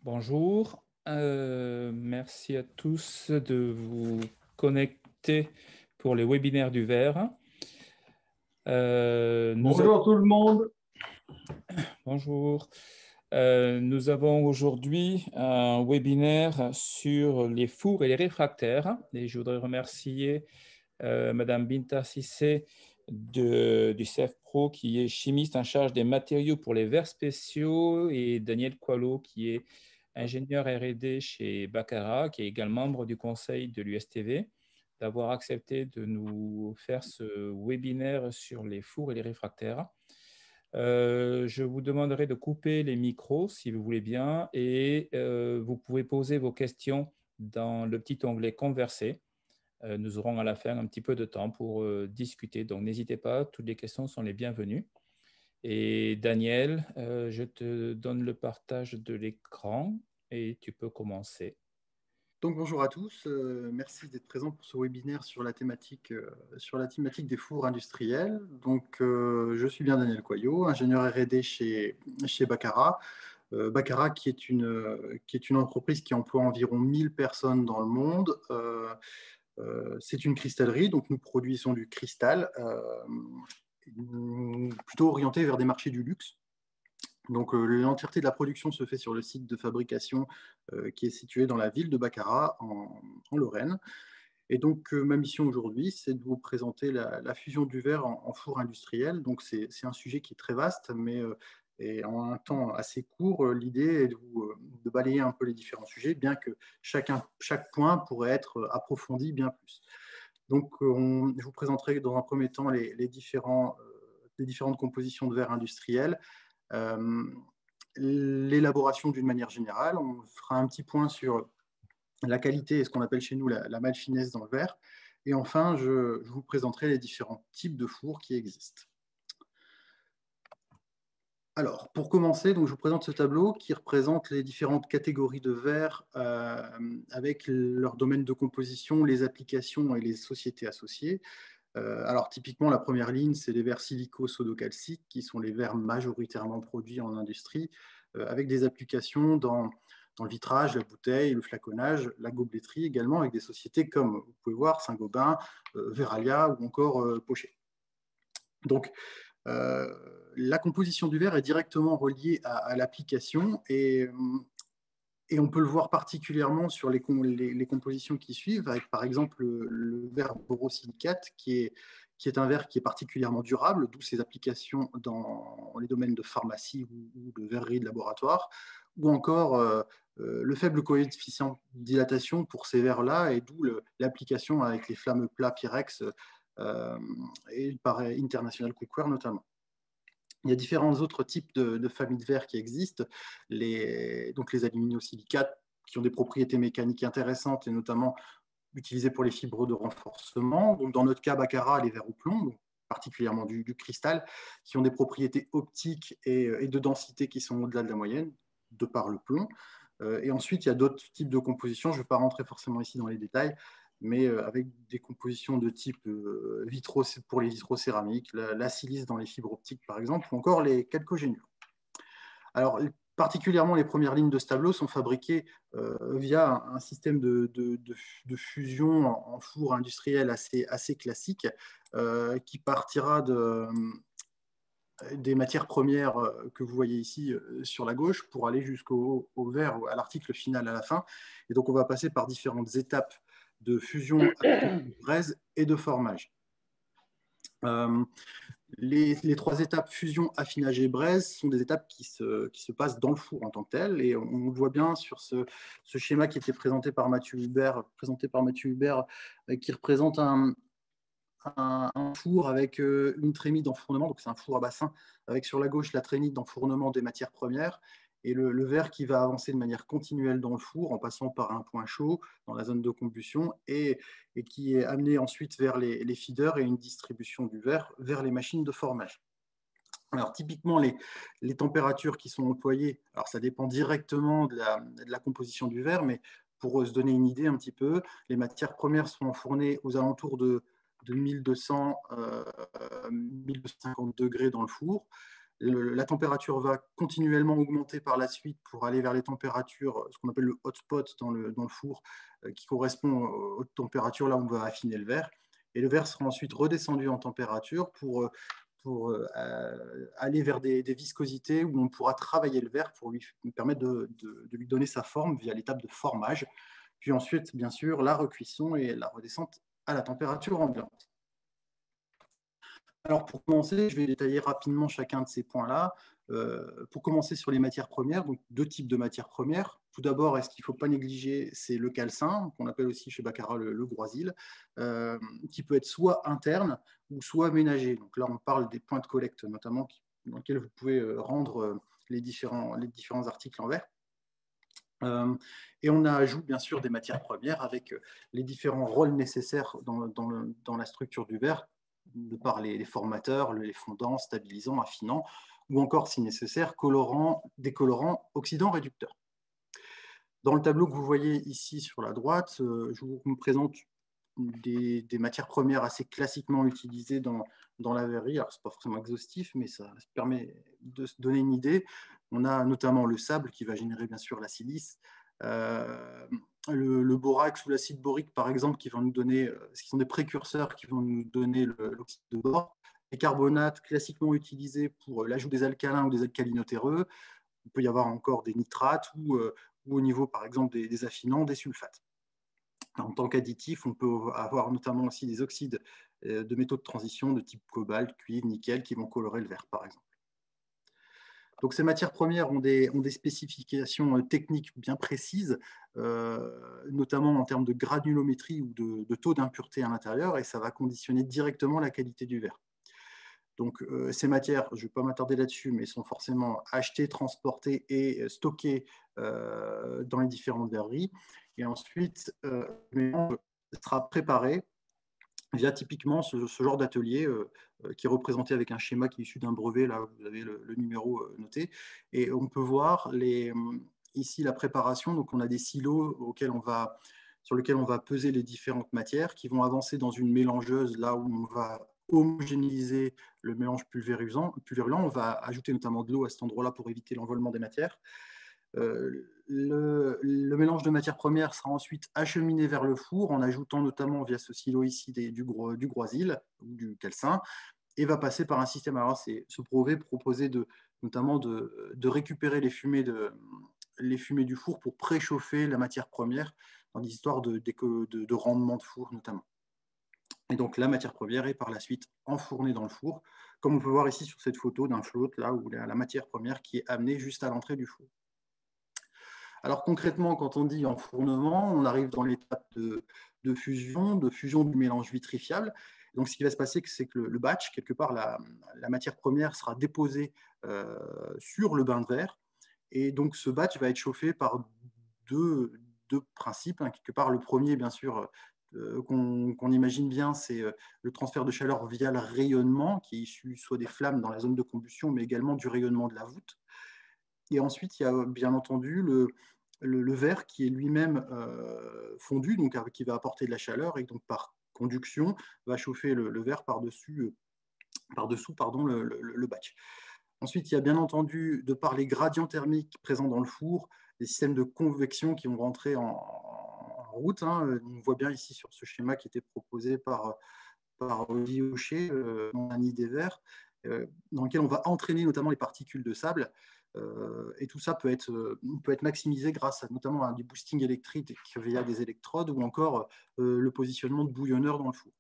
Bonjour, merci à tous de vous connecter pour les webinaires du verre. Nous avons, Bonjour tout le monde. bonjour. Nous avons aujourd'hui un webinaire sur les fours et les réfractaires. Et je voudrais remercier Madame Binta Sissé du CEF-Pro qui est chimiste en charge des matériaux pour les verres spéciaux et Daniel Coilot qui est ingénieur R&D chez Baccarat, qui est également membre du conseil de l'USTV, d'avoir accepté de nous faire ce webinaire sur les fours et les réfractaires. Je vous demanderai de couper les micros si vous voulez bien et vous pouvez poser vos questions dans le petit onglet Converser. Nous aurons à la fin un petit peu de temps pour discuter, donc n'hésitez pas, toutes les questions sont les bienvenues. Et Daniel, je te donne le partage de l'écran et tu peux commencer. Donc bonjour à tous, merci d'être présent pour ce webinaire sur la thématique des fours industriels. Donc je suis bien Daniel Coyot, ingénieur R&D chez Baccarat. Baccarat qui est une entreprise qui emploie environ 1000 personnes dans le monde. C'est une cristallerie, donc nous produisons du cristal, plutôt orienté vers des marchés du luxe. Donc l'entièreté de la production se fait sur le site de fabrication qui est situé dans la ville de Baccarat en Lorraine. Et donc ma mission aujourd'hui, c'est de vous présenter la fusion du verre en four industriel. Donc c'est un sujet qui est très vaste, mais et en un temps assez court, l'idée est de balayer un peu les différents sujets, bien que chaque point pourrait être approfondi bien plus. Donc je vous présenterai dans un premier temps les différentes compositions de verre industriel. L'élaboration d'une manière générale. On fera un petit point sur la qualité et ce qu'on appelle chez nous la malfinesse dans le verre. Et enfin, je vous présenterai les différents types de fours qui existent. Alors, pour commencer, donc, je vous présente ce tableau qui représente les différentes catégories de verre avec leur domaine de composition, les applications et les sociétés associées. Alors, typiquement, la première ligne, c'est les verres silico-sodo-calciques, qui sont les verres majoritairement produits en industrie, avec des applications dans le vitrage, la bouteille, le flaconnage, la gobeletterie également, avec des sociétés comme, vous pouvez voir, Saint-Gobain, Veralia ou encore Pochet. Donc, la composition du verre est directement reliée à l'application et on peut le voir particulièrement sur les compositions qui suivent, avec par exemple le verre borosilicate, qui est un verre qui est particulièrement durable, d'où ses applications dans les domaines de pharmacie ou de verrerie de laboratoire, ou encore le faible coefficient de dilatation pour ces verres-là, et d'où l'application avec les fameux plats Pyrex et par International Cookware notamment. Il y a différents autres types de familles de verres qui existent, donc les aluminosilicates qui ont des propriétés mécaniques intéressantes et notamment utilisées pour les fibres de renforcement. Donc dans notre cas, Baccarat, les verres au plomb, donc particulièrement du cristal, qui ont des propriétés optiques et de densité qui sont au-delà de la moyenne, de par le plomb. Et ensuite, il y a d'autres types de compositions, je ne vais pas rentrer forcément ici dans les détails, mais avec des compositions de type vitraux pour les vitraux céramiques, la silice dans les fibres optiques par exemple, ou encore les calcogénures. Alors, particulièrement les premières lignes de ce tableau sont fabriquées via un système de fusion en four industriel assez classique qui partira des matières premières que vous voyez ici sur la gauche pour aller jusqu'au verre, à l'article final à la fin. Et donc, on va passer par différentes étapes de fusion, de braise et de formage. Les trois étapes fusion, affinage et braise sont des étapes qui se passent dans le four en tant que tel. Et on voit bien sur ce schéma qui était présenté par Mathieu Hubert, qui représente un four avec une trémie d'enfournement, donc c'est un four à bassin, avec sur la gauche la trémie d'enfournement des matières premières, et le verre qui va avancer de manière continuelle dans le four en passant par un point chaud dans la zone de combustion et qui est amené ensuite vers les feeders et une distribution du verre vers les machines de formage. Alors typiquement, les températures qui sont employées, alors ça dépend directement de la composition du verre, mais pour se donner une idée un petit peu, les matières premières sont enfournées aux alentours de 1200, 1250 degrés dans le four. La température va continuellement augmenter par la suite pour aller vers les températures, ce qu'on appelle le hotspot dans le four, qui correspond aux températures là où on va affiner le verre. Et le verre sera ensuite redescendu en température pour aller vers des viscosités où on pourra travailler le verre pour lui permettre de lui donner sa forme via l'étape de formage. Puis ensuite, bien sûr, la recuisson et la redescente à la température ambiante. Alors pour commencer, je vais détailler rapidement chacun de ces points-là. Pour commencer sur les matières premières, donc deux types de matières premières. Tout d'abord, ce qu'il ne faut pas négliger, c'est le calcin, qu'on appelle aussi chez Baccarat le groisil, qui peut être soit interne ou soit ménager. Donc là, on parle des points de collecte notamment, dans lesquels vous pouvez rendre les différents articles en verre. Et on ajoute bien sûr des matières premières avec les différents rôles nécessaires dans la structure du verre, de par les formateurs, les fondants, stabilisants, affinants, ou encore, si nécessaire, colorants, décolorants, oxydants, réducteurs. Dans le tableau que vous voyez ici sur la droite, je vous présente des matières premières assez classiquement utilisées dans la verrerie. Alors, ce n'est pas forcément exhaustif, mais ça permet de se donner une idée. On a notamment le sable qui va générer bien sûr la silice, le borax ou l'acide borique, par exemple, qui vont nous donner, ce qui sont des précurseurs qui vont nous donner l'oxyde de bore. Les carbonates classiquement utilisés pour l'ajout des alcalins ou des alcalinotéreux. Il peut y avoir encore des nitrates ou au niveau, par exemple, des affinants, des sulfates. En tant qu'additif, on peut avoir notamment aussi des oxydes de métaux de transition de type cobalt, cuivre, nickel, qui vont colorer le verre, par exemple. Donc, ces matières premières ont des spécifications techniques bien précises, notamment en termes de granulométrie ou de taux d'impureté à l'intérieur, et ça va conditionner directement la qualité du verre. Donc, ces matières, je ne vais pas m'attarder là-dessus, mais sont forcément achetées, transportées et stockées dans les différentes verreries. Et ensuite, le mélange sera préparé via typiquement ce genre d'atelier qui est représenté avec un schéma qui est issu d'un brevet, là vous avez le numéro noté. Et on peut voir ici la préparation. Donc, on a des silos sur lesquels on va peser les différentes matières qui vont avancer dans une mélangeuse, là où on va homogénéiser le mélange pulvérulent. On va ajouter notamment de l'eau à cet endroit-là pour éviter l'envolement des matières. Le mélange de matières premières sera ensuite acheminé vers le four en ajoutant notamment via ce silo ici du groisil ou du calcin, et va passer par un système. Alors, c'est ce brevet proposé notamment de récupérer les fumées du four pour préchauffer la matière première dans des histoires de rendement de four notamment. Et donc, la matière première est par la suite enfournée dans le four, comme on peut voir ici sur cette photo d'un float, là où la matière première qui est amenée juste à l'entrée du four. Alors concrètement, quand on dit enfournement, on arrive dans l'étape de fusion du mélange vitrifiable. Donc, ce qui va se passer, c'est que le batch, quelque part, la matière première sera déposée sur le bain de verre. Et donc, ce batch va être chauffé par deux principes. Quelque part, le premier, bien sûr, qu'on imagine bien, c'est le transfert de chaleur via le rayonnement, qui est issu soit des flammes dans la zone de combustion, mais également du rayonnement de la voûte. Et ensuite, il y a bien entendu le verre qui est lui-même fondu, donc qui va apporter de la chaleur et donc par conduction va chauffer le verre par-dessous le batch. Ensuite, il y a bien entendu, de par les gradients thermiques présents dans le four, des systèmes de convection qui vont rentrer en route. On voit bien ici sur ce schéma qui était proposé par Olivier Hocher, dans un nid des verres, dans lequel on va entraîner notamment les particules de sable. Et tout ça peut être maximisé grâce notamment à du boosting électrique via des électrodes ou encore le positionnement de bouillonneurs dans le four.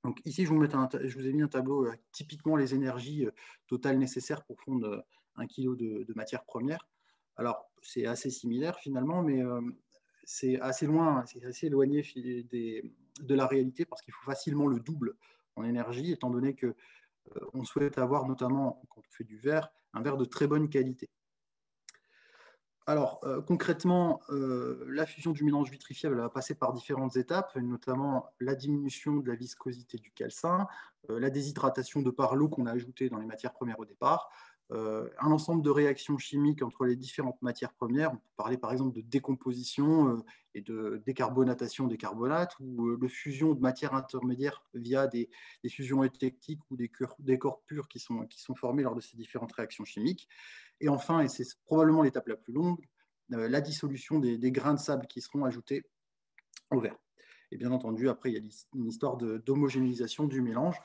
Donc ici, je vous ai mis un tableau typiquement les énergies totales nécessaires pour fondre 1 kg de matière première. Alors, c'est assez similaire finalement, mais c'est assez loin, c'est assez éloigné de la réalité parce qu'il faut facilement le double en énergie, étant donné que on souhaite avoir, notamment quand on fait du verre, un verre de très bonne qualité. Alors, concrètement, la fusion du mélange vitrifiable va passer par différentes étapes, notamment la diminution de la viscosité du calcin, la déshydratation de par l'eau qu'on a ajoutée dans les matières premières au départ, un ensemble de réactions chimiques entre les différentes matières premières. On peut parler par exemple de décomposition et de décarbonatation des carbonates, ou de fusion de matières intermédiaires via des fusions éclectiques ou des corps purs qui sont formés lors de ces différentes réactions chimiques. Et enfin, et c'est probablement l'étape la plus longue, la dissolution des grains de sable qui seront ajoutés au verre. Et bien entendu, après, il y a une histoire d'homogénéisation du mélange.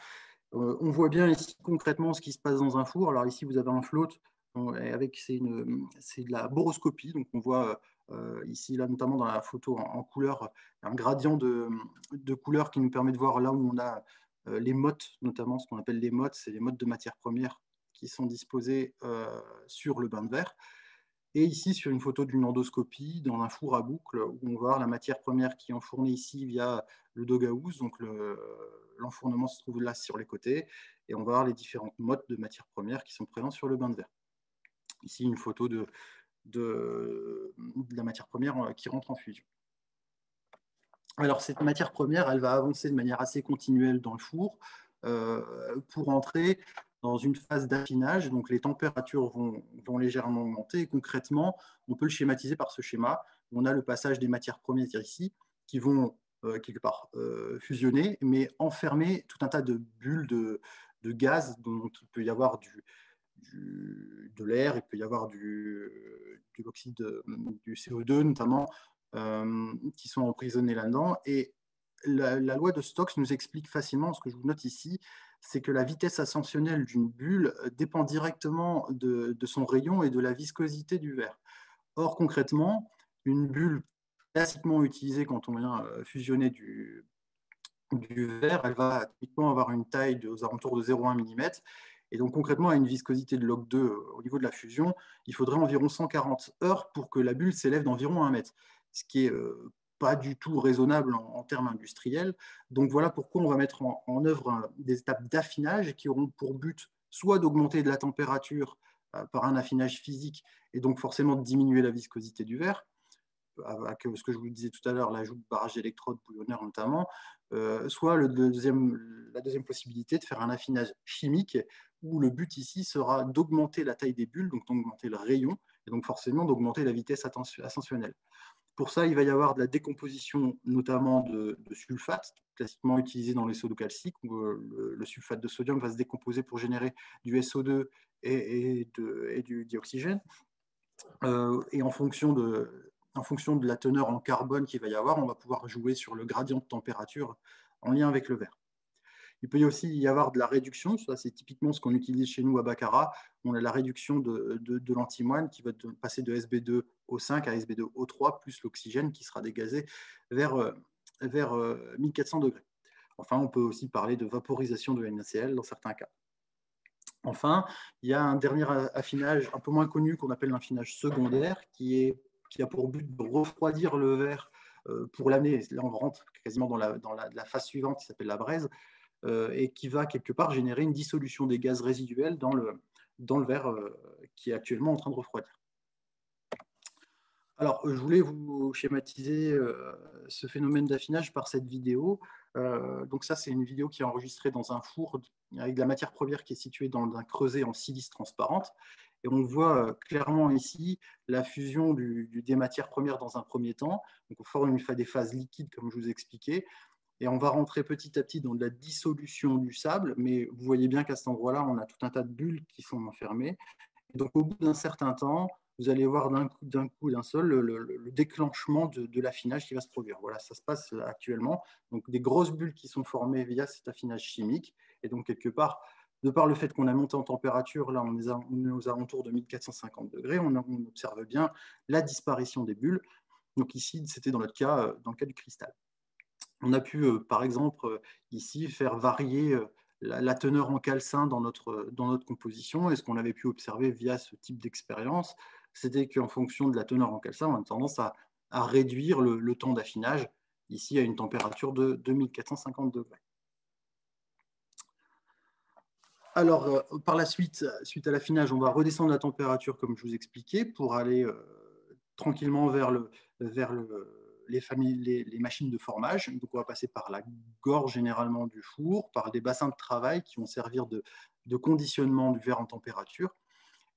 On voit bien ici concrètement ce qui se passe dans un four. Alors ici, vous avez un float avec c'est de la boroscopie. Donc on voit ici, là, notamment dans la photo en couleur, un gradient de couleur qui nous permet de voir là où on a les mottes, notamment ce qu'on appelle les mottes, c'est les mottes de matières premières qui sont disposées sur le bain de verre. Et ici, sur une photo d'une endoscopie, dans un four à boucle, où on va voir la matière première qui est enfournée ici via le doghouse, donc l'enfournement se trouve là sur les côtés, et on va voir les différentes mottes de matières premières qui sont présentes sur le bain de verre. Ici, une photo de la matière première qui rentre en fusion. Alors, cette matière première, elle va avancer de manière assez continuelle dans le four pour entrer dans une phase d'affinage. Donc, les températures vont légèrement augmenter. Et concrètement, on peut le schématiser par ce schéma. On a le passage des matières premières ici qui vont quelque part fusionner, mais enfermer tout un tas de bulles de gaz. Donc, il peut y avoir de l'air, il peut y avoir de l'oxyde du CO2 notamment, qui sont emprisonnés là-dedans. Et la loi de Stokes nous explique facilement, ce que je vous note ici, c'est que la vitesse ascensionnelle d'une bulle dépend directement de son rayon et de la viscosité du verre. Or, concrètement, une bulle classiquement utilisée quand on vient fusionner du verre, elle va typiquement avoir une taille aux alentours de 0,1 mm. Et donc, concrètement, à une viscosité de log 2 au niveau de la fusion, il faudrait environ 140 heures pour que la bulle s'élève d'environ 1 mètre, ce qui est pas du tout raisonnable en termes industriels. Donc, voilà pourquoi on va mettre en œuvre des étapes d'affinage qui auront pour but soit d'augmenter de la température par un affinage physique et donc forcément de diminuer la viscosité du verre, avec ce que je vous disais tout à l'heure, l'ajout de barrage d'électrodes bouillonneurs notamment, soit la deuxième possibilité de faire un affinage chimique où le but ici sera d'augmenter la taille des bulles, donc d'augmenter le rayon, et donc forcément d'augmenter la vitesse ascensionnelle. Pour ça, il va y avoir de la décomposition notamment de sulfate, classiquement utilisé dans les sodos calciques, où le sulfate de sodium va se décomposer pour générer du SO2 et du dioxygène. Et en fonction de la teneur en carbone qu'il va y avoir, on va pouvoir jouer sur le gradient de température en lien avec le verre. Il peut aussi y avoir de la réduction, ça c'est typiquement ce qu'on utilise chez nous à Baccarat. On a la réduction de l'antimoine qui va passer de SB2O5 à SB2O3 plus l'oxygène qui sera dégazé vers 1400 degrés. Enfin, on peut aussi parler de vaporisation de NaCl dans certains cas. Enfin, il y a un dernier affinage un peu moins connu qu'on appelle l'affinage secondaire qui a pour but de refroidir le verre pour l'amener. Là, on rentre quasiment dans la phase suivante qui s'appelle la braise et qui va quelque part générer une dissolution des gaz résiduels dans le verre qui est actuellement en train de refroidir. Alors, je voulais vous schématiser ce phénomène d'affinage par cette vidéo. Donc ça, c'est une vidéo qui est enregistrée dans un four avec de la matière première qui est située dans un creuset en silice transparente. Et on voit clairement ici la fusion des matières premières dans un premier temps. Donc on forme des phases liquides, comme je vous ai expliqué. Et on va rentrer petit à petit dans de la dissolution du sable. Mais vous voyez bien qu'à cet endroit-là, on a tout un tas de bulles qui sont enfermées. Et donc, au bout d'un certain temps, vous allez voir d'un seul le déclenchement de l'affinage qui va se produire. Voilà, ça se passe actuellement. Donc, des grosses bulles qui sont formées via cet affinage chimique. Et donc, quelque part, de par le fait qu'on a monté en température, là, on est aux alentours de 1450 degrés, on observe bien la disparition des bulles. Donc, ici, c'était dans le cas du cristal. On a pu, par exemple, ici, faire varier la teneur en calcin dans notre composition. Et ce qu'on avait pu observer via ce type d'expérience, c'était qu'en fonction de la teneur en calcin, on a tendance à réduire le temps d'affinage, ici à une température de 2450 degrés. Alors, par la suite à l'affinage, on va redescendre la température, comme je vous expliquais, pour aller tranquillement vers les machines de formage. Donc, on va passer par la gorge généralement du four, par des bassins de travail qui vont servir de conditionnement du verre en température.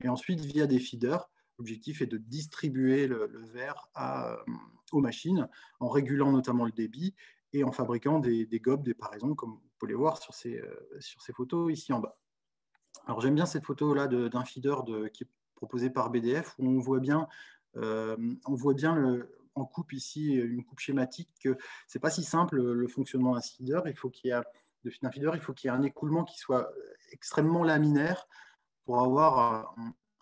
et ensuite via des feeders. L'objectif est de distribuer le verre aux machines en régulant notamment le débit et en fabriquant des gobes, des paraisons, comme vous pouvez les voir sur ces photos ici en bas. Alors j'aime bien cette photo-là d'un feeder qui est proposé par BDF, où on voit bien en coupe ici, une coupe schématique, que c'est pas si simple le fonctionnement d'un feeder. Il faut qu'il y ait un écoulement qui soit extrêmement laminaire pour avoir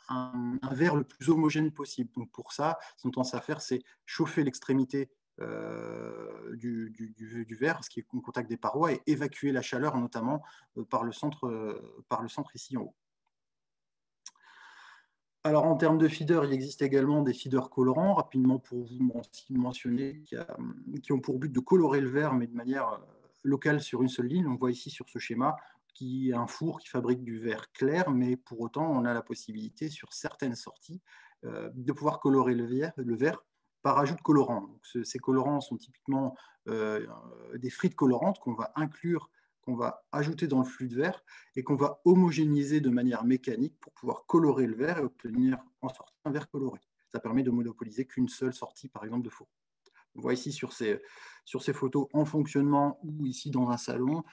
un verre le plus homogène possible. Donc pour ça, ce qu'on tend à faire, c'est chauffer l'extrémité du verre, ce qui est en contact des parois, et évacuer la chaleur, notamment par le centre ici en haut. Alors, en termes de feeder, il existe également des feeders colorants, rapidement pour vous mentionner, qui ont pour but de colorer le verre, mais de manière locale sur une seule ligne. On voit ici sur ce schéma qui est un four qui fabrique du verre clair, mais pour autant, on a la possibilité sur certaines sorties de pouvoir colorer le verre par ajout de colorants. Donc, ces colorants sont typiquement des frites colorantes qu'on va inclure, qu'on va ajouter dans le flux de verre et qu'on va homogénéiser de manière mécanique pour pouvoir colorer le verre et obtenir en sortie un verre coloré. Ça permet de monopoliser qu'une seule sortie, par exemple, de four. On voit ici sur ces photos en fonctionnement ou ici dans un salon,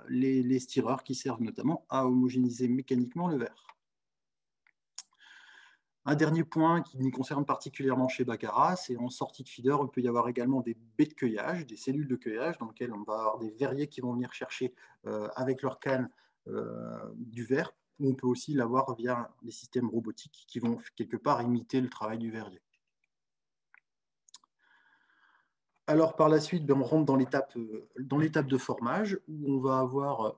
les stireurs qui servent notamment à homogénéiser mécaniquement le verre. Un dernier point qui nous concerne particulièrement chez Baccarat, c'est en sortie de feeder, il peut y avoir également des baies de cueillage, des cellules de cueillage dans lesquelles on va avoir des verriers qui vont venir chercher avec leur canne du verre, ou on peut aussi l'avoir via des systèmes robotiques qui vont quelque part imiter le travail du verrier. Alors par la suite, on rentre dans l'étape de formage, où on va avoir,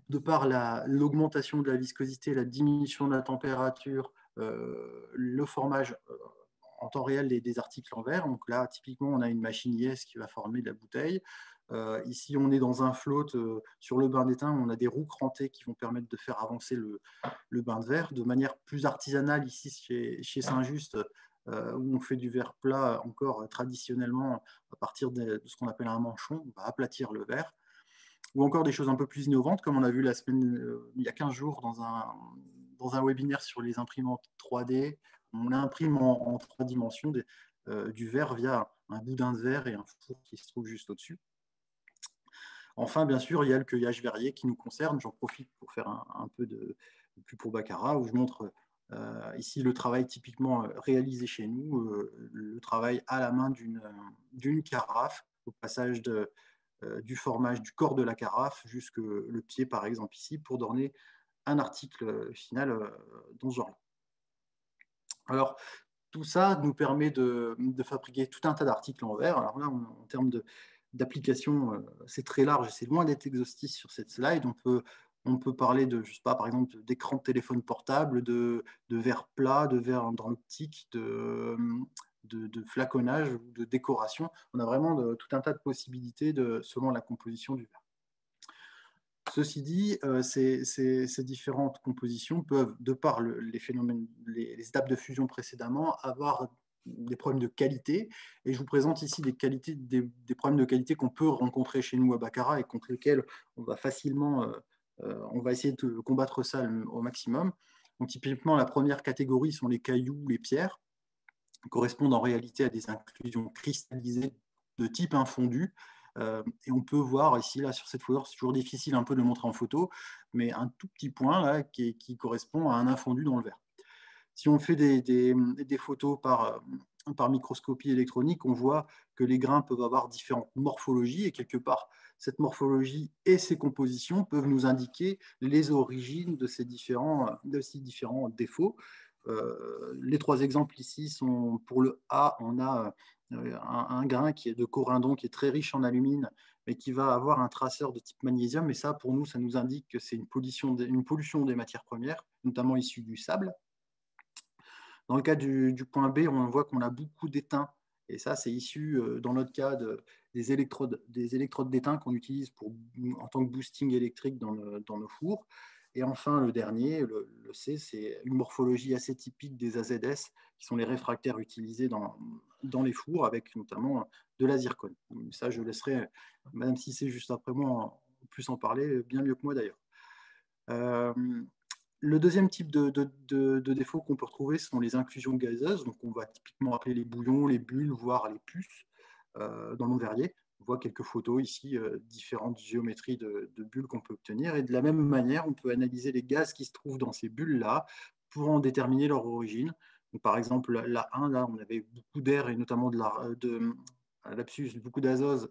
de par l'augmentation de la viscosité, la diminution de la température, le formage en temps réel des articles en verre. Donc là, typiquement, on a une machine IS qui va former de la bouteille. Ici, on est dans un float sur le bain d'étain. On a des roues crantées qui vont permettre de faire avancer le bain de verre de manière plus artisanale. Ici, chez Saint-Just, où on fait du verre plat encore traditionnellement à partir de ce qu'on appelle un manchon. On va aplatir le verre. Ou encore des choses un peu plus innovantes, comme on a vu il y a 15 jours dans un webinaire sur les imprimantes 3D. On imprime en 3 dimensions du verre via un boudin de verre et un four qui se trouve juste au-dessus. Enfin, bien sûr, il y a le cueillage verrier qui nous concerne. J'en profite pour faire un peu de pub pour Baccarat, où je montre ici le travail typiquement réalisé chez nous, le travail à la main d'une carafe, au passage du formage du corps de la carafe jusque le pied, par exemple, ici, pour donner un article final dans ce genre-là. Alors, tout ça nous permet de fabriquer tout un tas d'articles en verre. Alors là, en termes d'application, c'est très large et c'est loin d'être exhaustif sur cette slide. On peut parler de, je sais pas, par exemple, d'écran de téléphone portable, de verre plat, de verre dans l'optique, de flaconnage ou de décoration. On a vraiment tout un tas de possibilités selon la composition du verre. Ceci dit, ces différentes compositions peuvent, de par les phénomènes, les étapes de fusion précédemment, avoir des problèmes de qualité. Et je vous présente ici des problèmes de qualité qu'on peut rencontrer chez nous à Baccarat et contre lesquels on va facilement, on va essayer de combattre ça au maximum. Donc, typiquement, la première catégorie sont les cailloux, les pierres, qui correspondent en réalité à des inclusions cristallisées de type infondu. Et on peut voir ici, là, sur cette photo, c'est toujours difficile un peu de le montrer en photo, mais un tout petit point là, qui correspond à un infondu dans le verre. Si on fait des photos par microscopie électronique, on voit que les grains peuvent avoir différentes morphologies et quelque part, cette morphologie et ces compositions peuvent nous indiquer les origines de ces différents défauts. Les 3 exemples ici sont pour le A, on a un grain qui est de corindon, qui est très riche en alumine, mais qui va avoir un traceur de type magnésium. Et ça, pour nous, ça nous indique que c'est une pollution des matières premières, notamment issues du sable. Dans le cas du point B, on voit qu'on a beaucoup d'étain. Et ça, c'est issu, dans notre cas, des électrodes d'étain qu'on utilise en tant que boosting électrique dans nos fours. Et enfin, le dernier, le C, c'est une morphologie assez typique des AZS, qui sont les réfractaires utilisés dans les fours, avec notamment de la zircone. Ça, je laisserai, même si c'est juste après moi, plus en parler, bien mieux que moi d'ailleurs. Le deuxième type de défaut qu'on peut retrouver sont les inclusions gazeuses. Donc, on va typiquement appeler les bouillons, les bulles, voire les puces dans le verrier. On voit quelques photos ici, différentes géométries de bulles qu'on peut obtenir. Et de la même manière, on peut analyser les gaz qui se trouvent dans ces bulles-là pour en déterminer leur origine. Donc, par exemple, la 1, là, on avait beaucoup d'air et notamment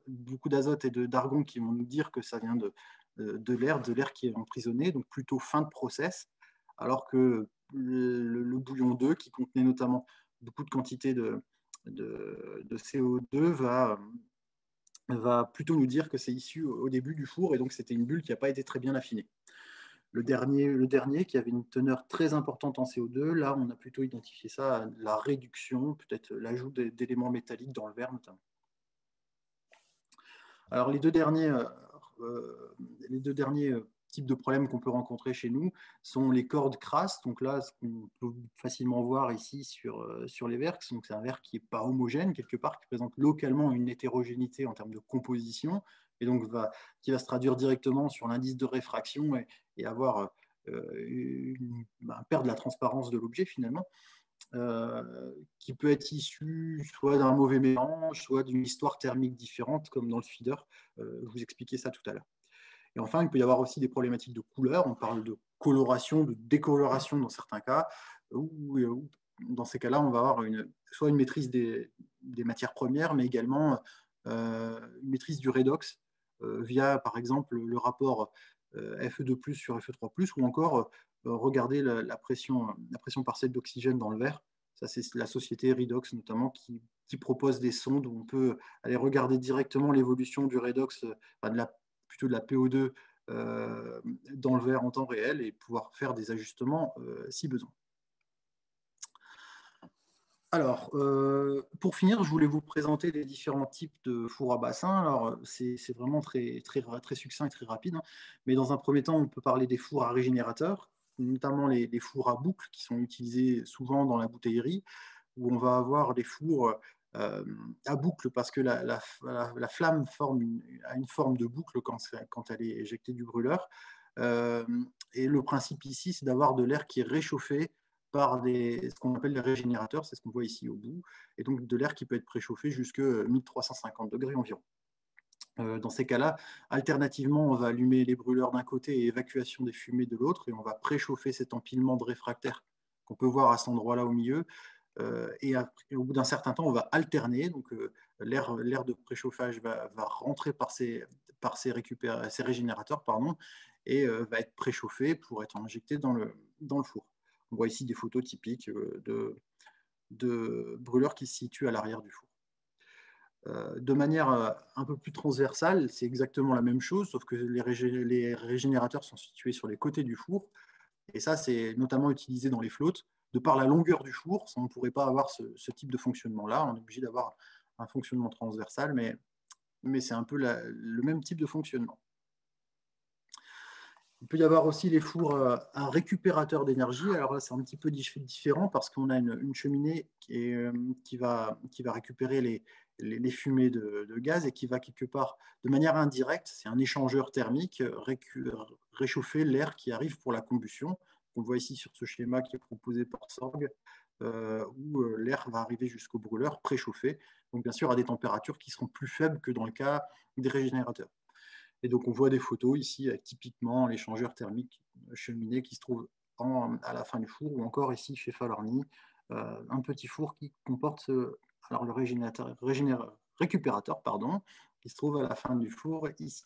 beaucoup d'azote et d'argon qui vont nous dire que ça vient de l'air qui est emprisonné, donc plutôt fin de process, alors que le bouillon 2, qui contenait notamment beaucoup de quantité de CO2, va plutôt nous dire que c'est issu au début du four, et donc c'était une bulle qui n'a pas été très bien affinée. Le dernier, qui avait une teneur très importante en CO2, là, on a plutôt identifié ça à la réduction, peut-être l'ajout d'éléments métalliques dans le verre notamment. Alors, les deux derniers types de problèmes qu'on peut rencontrer chez nous sont les cordes crasses. Donc là, ce qu'on peut facilement voir ici sur les verres, c'est un verre qui n'est pas homogène quelque part, qui présente localement une hétérogénéité en termes de composition, et donc qui va se traduire directement sur l'indice de réfraction et avoir perdre la transparence de l'objet finalement. Qui peut être issu soit d'un mauvais mélange, soit d'une histoire thermique différente, comme dans le feeder. Je vous expliquais ça tout à l'heure. Et enfin, il peut y avoir aussi des problématiques de couleur. On parle de coloration, de décoloration dans certains cas, où dans ces cas-là, on va avoir soit une maîtrise des matières premières, mais également une maîtrise du redox via, par exemple, le rapport Fe2+, sur Fe3+, ou encore regarder la pression partielle d'oxygène dans le verre. Ça, c'est la société Redox notamment qui propose des sondes où on peut aller regarder directement l'évolution du redox, plutôt de la PO2 dans le verre en temps réel et pouvoir faire des ajustements si besoin. Alors, pour finir, je voulais vous présenter les différents types de fours à bassin. Alors, c'est vraiment très succinct et très rapide, hein. Mais dans un premier temps, on peut parler des fours à régénérateurs, notamment les fours à boucle qui sont utilisés souvent dans la bouteillerie, où on va avoir des fours à boucle parce que la flamme a une forme de boucle quand elle est éjectée du brûleur. Et le principe ici, c'est d'avoir de l'air qui est réchauffé par ce qu'on appelle les régénérateurs, c'est ce qu'on voit ici au bout, et donc de l'air qui peut être préchauffé jusqu'à 1350 degrés environ. Dans ces cas-là, alternativement, on va allumer les brûleurs d'un côté et évacuation des fumées de l'autre, et on va préchauffer cet empilement de réfractaires qu'on peut voir à cet endroit-là au milieu. Et au bout d'un certain temps, on va alterner, donc l'air de préchauffage va rentrer par ces régénérateurs, et va être préchauffé pour être injecté dans le four. On voit ici des photos typiques de brûleurs qui se situent à l'arrière du four. De manière un peu plus transversale, c'est exactement la même chose, sauf que les régénérateurs sont situés sur les côtés du four. Et ça, c'est notamment utilisé dans les flottes. De par la longueur du four, on ne pourrait pas avoir ce type de fonctionnement-là. On est obligé d'avoir un fonctionnement transversal, mais c'est un peu le même type de fonctionnement. Il peut y avoir aussi les fours à récupérateur d'énergie. Alors là, c'est un petit peu différent parce qu'on a une cheminée qui va récupérer les fumées de gaz et qui va quelque part, de manière indirecte, c'est un échangeur thermique, réchauffer l'air qui arrive pour la combustion. On voit ici sur ce schéma qui est proposé par Sorg, où l'air va arriver jusqu'au brûleur préchauffé, donc bien sûr à des températures qui seront plus faibles que dans le cas des régénérateurs. Et donc, on voit des photos ici avec typiquement l'échangeur thermique cheminée qui se trouve à la fin du four, ou encore ici chez Falorni, un petit four qui comporte le récupérateur, qui se trouve à la fin du four ici.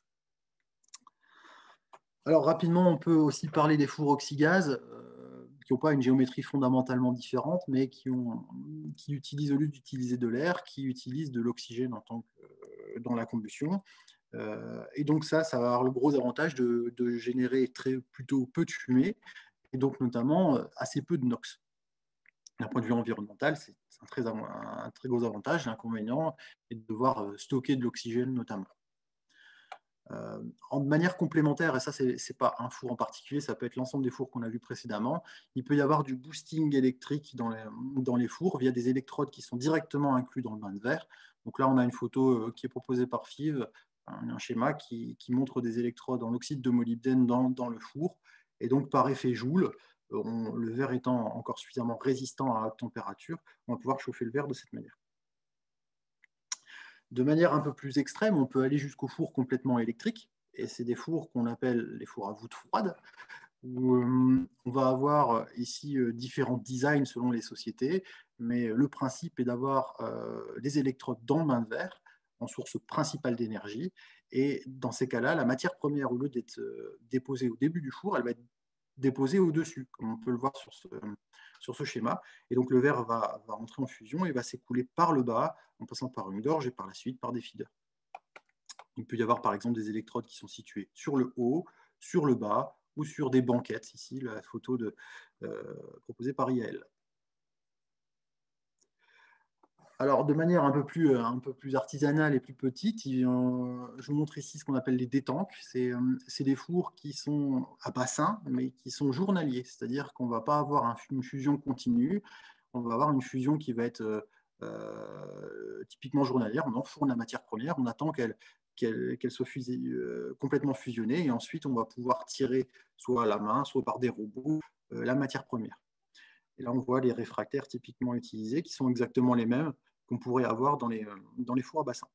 Alors, rapidement, on peut aussi parler des fours oxygaz qui n'ont pas une géométrie fondamentalement différente, mais qui utilisent, au lieu d'utiliser de l'air, qui utilisent de l'oxygène dans la combustion. Et donc ça va avoir le gros avantage de générer plutôt peu de fumée, et donc notamment assez peu de NOx. D'un point de vue environnemental, c'est un très gros avantage. L'inconvénient est de devoir stocker de l'oxygène notamment. De manière complémentaire, et ça c'est pas un four en particulier, ça peut être l'ensemble des fours qu'on a vus précédemment, il peut y avoir du boosting électrique dans les fours via des électrodes qui sont directement inclus dans le bain de verre. Donc là, on a une photo qui est proposée par FIV, un schéma qui montre des électrodes en oxyde de molybdène dans le four. Et donc, par effet Joule, le verre étant encore suffisamment résistant à haute température, on va pouvoir chauffer le verre de cette manière. De manière un peu plus extrême, on peut aller jusqu'au four complètement électrique, et c'est des fours qu'on appelle les fours à voûte froide, où on va avoir ici différents designs selon les sociétés, mais le principe est d'avoir des électrodes dans le bain de verre en source principale d'énergie, et dans ces cas-là, la matière première, au lieu d'être déposée au début du four, elle va être déposée au-dessus, comme on peut le voir sur ce schéma. Et donc le verre va entrer en fusion et va s'écouler par le bas, en passant par une gorge et par la suite par des feeders. Il peut y avoir par exemple des électrodes qui sont situées sur le haut, sur le bas ou sur des banquettes. Ici, la photo proposée par IAL. Alors, de manière un peu plus artisanale et plus petite, je vous montre ici ce qu'on appelle les détanques. C'est des fours qui sont à bassin, mais qui sont journaliers. C'est-à-dire qu'on ne va pas avoir une fusion continue, on va avoir une fusion qui va être typiquement journalière. On enfourne la matière première, on attend qu'elle soit complètement fusionnée, et ensuite on va pouvoir tirer soit à la main, soit par des robots, la matière première. Et là, on voit les réfractaires typiquement utilisés, qui sont exactement les mêmes qu'on pourrait avoir dans les fours à bassin.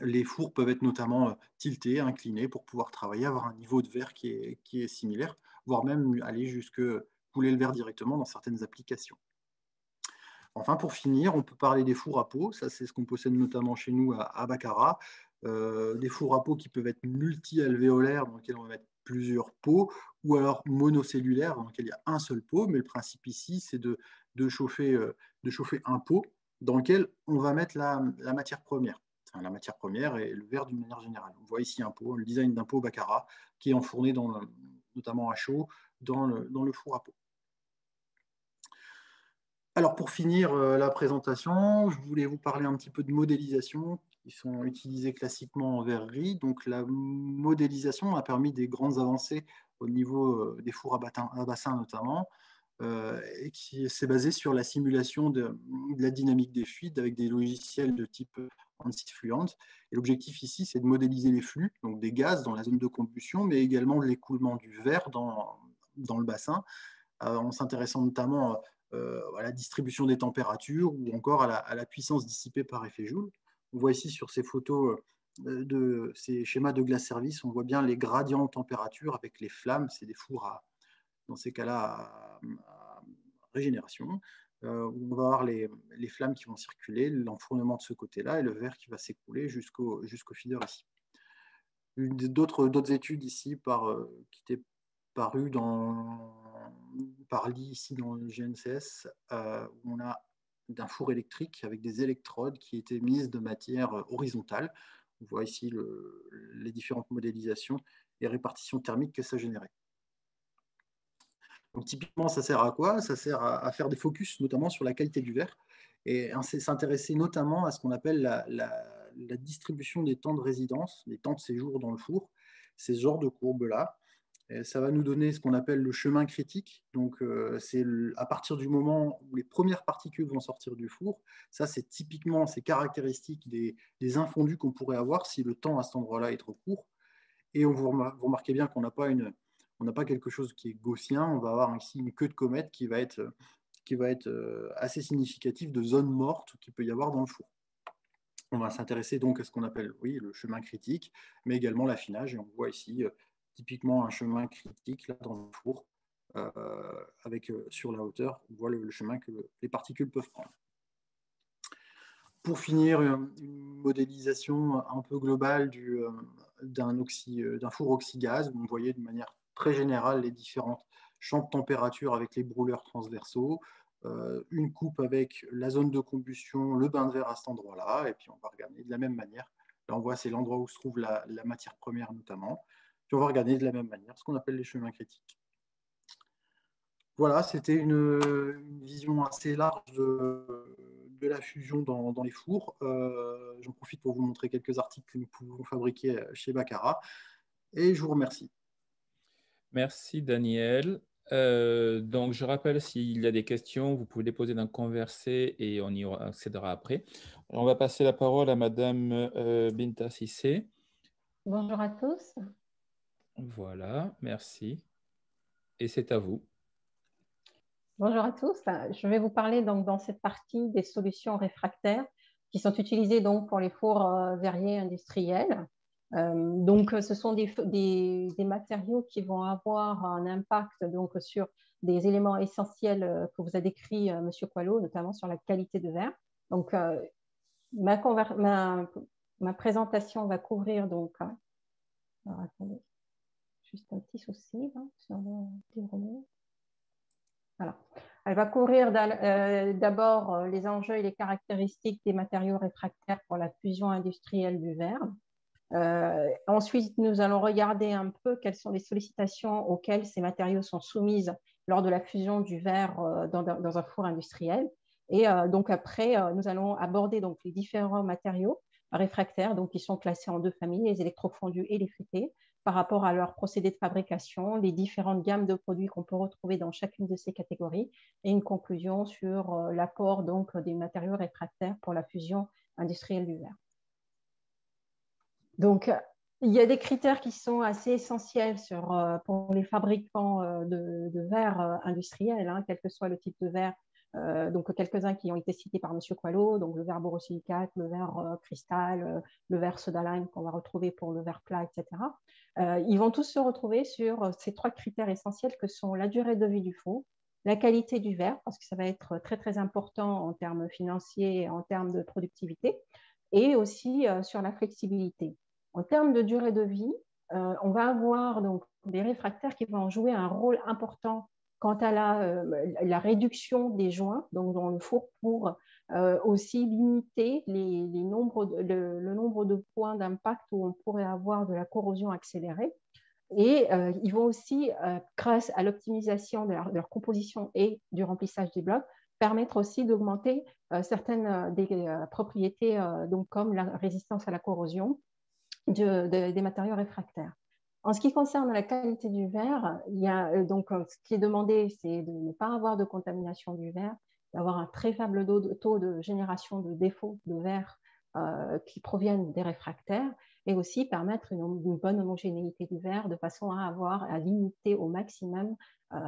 Les fours peuvent être notamment tiltés, inclinés, pour pouvoir travailler, avoir un niveau de verre qui est similaire, voire même aller jusque couler le verre directement dans certaines applications. Enfin, pour finir, on peut parler des fours à peau. Ça, c'est ce qu'on possède notamment chez nous à Baccarat. Des fours à peau qui peuvent être multi-alvéolaires, dans lesquels on va mettre plusieurs pots, ou alors monocellulaires, dans lesquels il y a un seul pot. Mais le principe ici, c'est de chauffer un pot dans lequel on va mettre la matière première. Enfin, la matière première et le verre d'une manière générale. On voit ici un pot, le design d'un pot Baccarat, qui est enfourné notamment à chaud dans le four à peau. Alors pour finir la présentation, je voulais vous parler un petit peu de modélisation qui sont utilisées classiquement en verrerie. Donc la modélisation a permis des grandes avancées au niveau des fours à bassin notamment, et qui s'est basée sur la simulation de la dynamique des fluides avec des logiciels de type ANSYS Fluent. Et l'objectif ici, c'est de modéliser les flux, donc des gaz dans la zone de combustion, mais également de l'écoulement du verre dans le bassin, en s'intéressant notamment à la distribution des températures ou encore à la puissance dissipée par effet Joule. On voit ici sur ces photos de ces schémas de glace service, on voit bien les gradients de température avec les flammes. C'est des fours dans ces cas-là à régénération. On va avoir les flammes qui vont circuler, l'enfournement de ce côté-là et le verre qui va s'écouler jusqu'au feeder ici. D'autres études ici qui étaient parues par Lee ici dans le GNCS, où on a d'un four électrique avec des électrodes qui étaient mises de matière horizontale. On voit ici les différentes modélisations et répartitions thermiques que ça générait. Donc typiquement, ça sert à quoi? Ça sert à faire des focus, notamment sur la qualité du verre, et s'intéresser notamment à ce qu'on appelle la distribution des temps de résidence, des temps de séjour dans le four, ces genres de courbes-là. Ça va nous donner ce qu'on appelle le chemin critique. Donc, c'est à partir du moment où les premières particules vont sortir du four. Ça, c'est typiquement ces caractéristiques des infondus qu'on pourrait avoir si le temps à cet endroit-là est trop court. Et vous remarquez bien qu'on n'a pas quelque chose qui est gaussien. On va avoir ici une queue de comète qui va être assez significative de zones mortes qu'il peut y avoir dans le four. On va s'intéresser donc à ce qu'on appelle, oui, le chemin critique, mais également l'affinage. Et on voit ici typiquement un chemin critique là, dans le four, avec sur la hauteur, on voit le chemin que les particules peuvent prendre. Pour finir, une modélisation un peu globale d'un four oxygaz, où on voyait de manière très générale les différents champs de température avec les brûleurs transversaux, une coupe avec la zone de combustion, le bain de verre à cet endroit-là, et puis on va regarder de la même manière. Là, on voit c'est l'endroit où se trouve la matière première notamment. Puis on va regarder de la même manière ce qu'on appelle les chemins critiques. Voilà, c'était une vision assez large de la fusion dans les fours. J'en profite pour vous montrer quelques articles que nous pouvons fabriquer chez Baccarat. Et je vous remercie. Merci, Daniel. Donc, je rappelle, s'il y a des questions, vous pouvez les poser dans Converser et on y accédera après. Alors, on va passer la parole à Madame Binta Sissé. Bonjour à tous. Voilà, merci. Et c'est à vous. Bonjour à tous. Je vais vous parler donc dans cette partie des solutions réfractaires qui sont utilisées donc pour les fours verriers industriels. Donc, ce sont des matériaux qui vont avoir un impact donc sur des éléments essentiels que vous a décrit M. Coelho, notamment sur la qualité de verre. Donc, ma présentation va couvrir donc. Alors, attendez, juste un petit souci là, sur le déroulement. Voilà. Elle va couvrir d'abord les enjeux et les caractéristiques des matériaux réfractaires pour la fusion industrielle du verre. Ensuite, nous allons regarder un peu quelles sont les sollicitations auxquelles ces matériaux sont soumises lors de la fusion du verre dans un four industriel. Et donc après, nous allons aborder donc les différents matériaux réfractaires donc, qui sont classés en deux familles, les électrofondus et les fruités, par rapport à leur procédé de fabrication, les différentes gammes de produits qu'on peut retrouver dans chacune de ces catégories, et une conclusion sur l'apport donc des matériaux réfractaires pour la fusion industrielle du verre. Donc, il y a des critères qui sont assez essentiels pour les fabricants de verre industriels, hein, quel que soit le type de verre. Donc, quelques-uns qui ont été cités par M. Coelho, donc le verre borosilicate, le verre cristal, le verre soda lime qu'on va retrouver pour le verre plat, etc. Ils vont tous se retrouver sur ces trois critères essentiels que sont la durée de vie du four, la qualité du verre, parce que ça va être très, très important en termes financiers et en termes de productivité, et aussi sur la flexibilité. En termes de durée de vie, on va avoir donc des réfractaires qui vont jouer un rôle important quant à la réduction des joints donc dans le four pour aussi limiter le nombre de points d'impact où on pourrait avoir de la corrosion accélérée. Et ils vont aussi, grâce à l'optimisation de leur composition et du remplissage des blocs, permettre aussi d'augmenter certaines des propriétés donc comme la résistance à la corrosion des matériaux réfractaires. En ce qui concerne la qualité du verre, il y a, donc, ce qui est demandé, c'est de ne pas avoir de contamination du verre, d'avoir un très faible taux de génération de défauts de verre qui proviennent des réfractaires, et aussi permettre une bonne homogénéité du verre de façon à limiter au maximum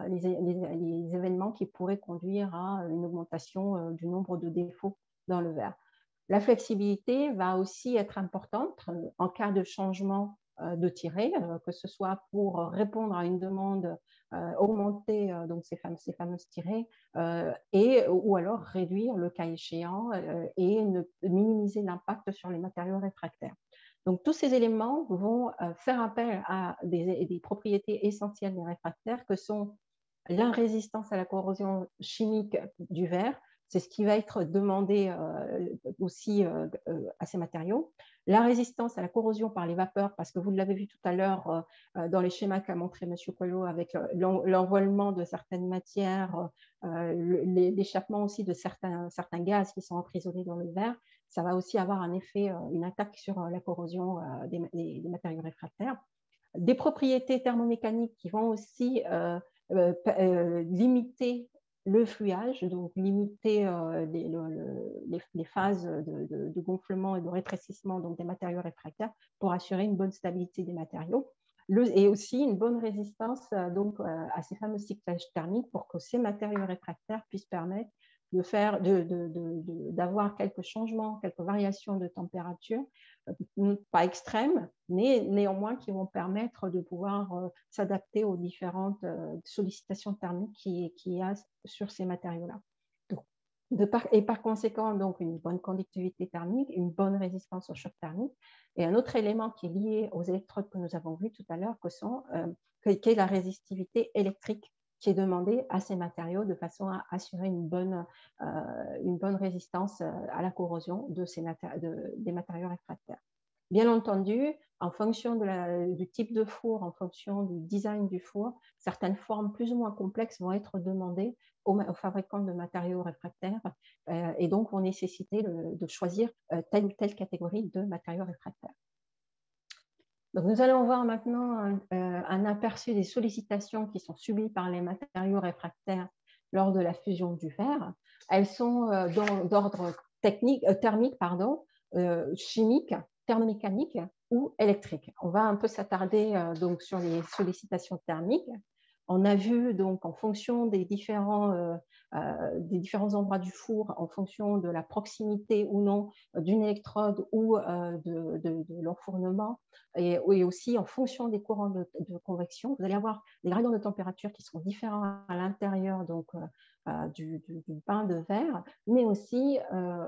les événements qui pourraient conduire à une augmentation du nombre de défauts dans le verre. La flexibilité va aussi être importante en cas de changement de tirée, que ce soit pour répondre à une demande augmentée, donc ces fameuses tirées, ou alors réduire le cas échéant et minimiser l'impact sur les matériaux réfractaires. Donc tous ces éléments vont faire appel à des propriétés essentielles des réfractaires que sont la résistance à la corrosion chimique du verre, c'est ce qui va être demandé aussi à ces matériaux. La résistance à la corrosion par les vapeurs, parce que vous l'avez vu tout à l'heure dans les schémas qu'a montré M. Coelho avec l'envolement de certaines matières, l'échappement aussi de certains gaz qui sont emprisonnés dans le verre. Ça va aussi avoir un effet, une attaque sur la corrosion des matériaux réfractaires. Des propriétés thermomécaniques qui vont aussi limiter le fluage, donc limiter les phases de gonflement et de rétrécissement donc des matériaux réfractaires pour assurer une bonne stabilité des matériaux. Et aussi une bonne résistance donc, à ces fameux cyclages thermiques pour que ces matériaux réfractaires puissent permettre d'avoir quelques changements, quelques variations de température, pas extrêmes, mais néanmoins qui vont permettre de pouvoir s'adapter aux différentes sollicitations thermiques qu'il y a sur ces matériaux-là. Et par conséquent, donc, une bonne conductivité thermique, une bonne résistance au choc thermique. Et un autre élément qui est lié aux électrodes que nous avons vus tout à l'heure, qui est la résistivité électrique qui est demandée à ces matériaux de façon à assurer une bonne résistance à la corrosion des matériaux réfractaires. Bien entendu, en fonction du type de four, en fonction du design du four, certaines formes plus ou moins complexes vont être demandées aux fabricants de matériaux réfractaires et donc vont nécessiter de choisir telle ou telle catégorie de matériaux réfractaires. Donc, nous allons voir maintenant un aperçu des sollicitations qui sont subies par les matériaux réfractaires lors de la fusion du verre. Elles sont d'ordre thermique, chimique, thermomécanique ou électrique. On va un peu s'attarder donc sur les sollicitations thermiques. On a vu donc en fonction des différents endroits du four, en fonction de la proximité ou non d'une électrode ou de l'enfournement, et aussi en fonction des courants de convection, vous allez avoir des gradients de température qui seront différents à l'intérieur donc du bain de verre, mais aussi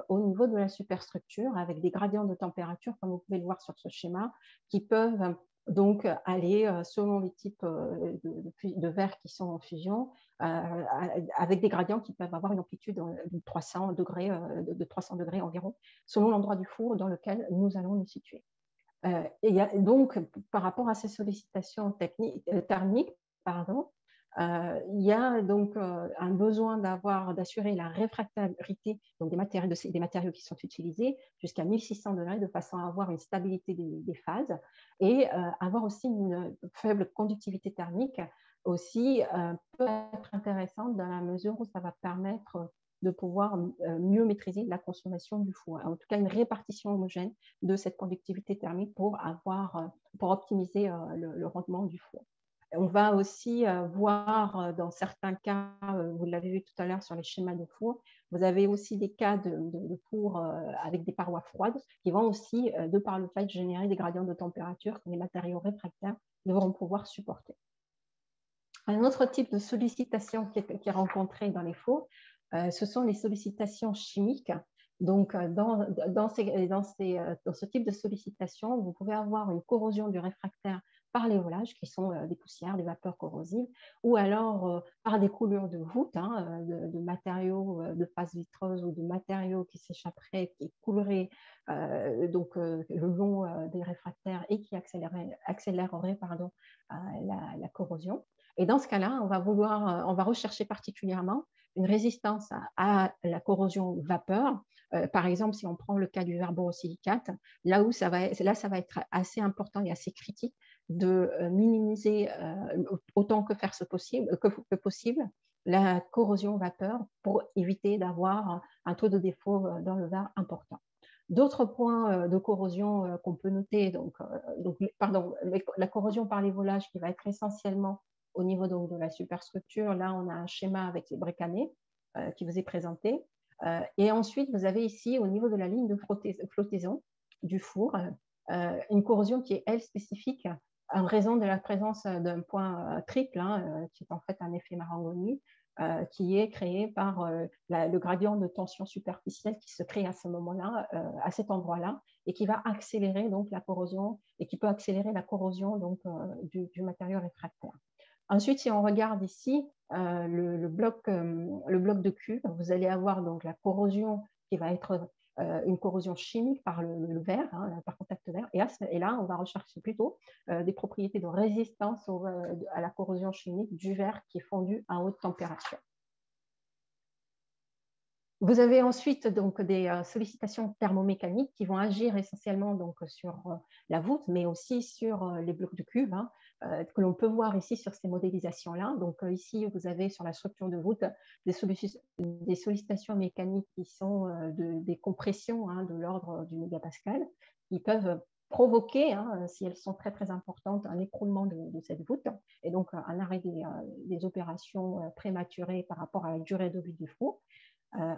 au niveau de la superstructure avec des gradients de température, comme vous pouvez le voir sur ce schéma, qui peuvent donc aller selon les types de verres qui sont en fusion, avec des gradients qui peuvent avoir une amplitude de 300 degrés, de 300 degrés environ, selon l'endroit du four dans lequel nous allons nous situer. Et donc, par rapport à ces sollicitations thermiques, pardon, il y a donc un besoin d'assurer la réfractarité donc des matériaux qui sont utilisés jusqu'à 1600 degrés, de façon à avoir une stabilité des phases et avoir aussi une faible conductivité thermique aussi peut être intéressante dans la mesure où ça va permettre de pouvoir mieux maîtriser la consommation du four. En tout cas, une répartition homogène de cette conductivité thermique pour optimiser le rendement du four. On va aussi voir dans certains cas, vous l'avez vu tout à l'heure sur les schémas de four, vous avez aussi des cas de four avec des parois froides qui vont aussi, de par le fait, générer des gradients de température que les matériaux réfractaires devront pouvoir supporter. Un autre type de sollicitation qui est rencontré dans les fours, ce sont les sollicitations chimiques. Donc, dans ce type de sollicitation, vous pouvez avoir une corrosion du réfractaire par les volages, qui sont des poussières, des vapeurs corrosives, ou alors par des coulures de voûte, de matériaux de phase vitreuse ou de matériaux qui s'échapperaient, qui couleraient le long des réfractaires et qui accéléreraient la corrosion. Et dans ce cas-là, on va rechercher particulièrement une résistance à la corrosion vapeur. Par exemple, si on prend le cas du verre borosilicate, là ça va être assez important et assez critique de minimiser autant que faire que possible la corrosion vapeur pour éviter d'avoir un taux de défaut dans le verre important. D'autres points de corrosion qu'on peut noter, la corrosion par les volages qui va être essentiellement au niveau donc, de la superstructure. Là, on a un schéma avec les bricanés qui vous est présenté. Et ensuite, vous avez ici, au niveau de la ligne de flottaison du four, une corrosion qui est, elle, spécifique en raison de la présence d'un point triple, qui est en fait un effet Marangoni, qui est créé par le gradient de tension superficielle qui se crée à ce moment-là, à cet endroit-là, et qui va accélérer donc la corrosion, et qui peut accélérer la corrosion donc, du matériau réfractaire. Ensuite, si on regarde ici le bloc de cuve, vous allez avoir donc la corrosion qui va être une corrosion chimique par le verre, par contact verre. Et là, on va rechercher plutôt des propriétés de résistance à la corrosion chimique du verre qui est fondu à haute température. Vous avez ensuite donc des sollicitations thermomécaniques qui vont agir essentiellement donc, sur la voûte, mais aussi sur les blocs de cuve, que l'on peut voir ici sur ces modélisations-là. Donc ici, vous avez sur la structure de voûte des sollicitations mécaniques qui sont des compressions de l'ordre du mégapascal, qui peuvent provoquer, si elles sont très très importantes, un écroulement de cette voûte et donc un arrêt des opérations prématurées par rapport à la durée de vie du four.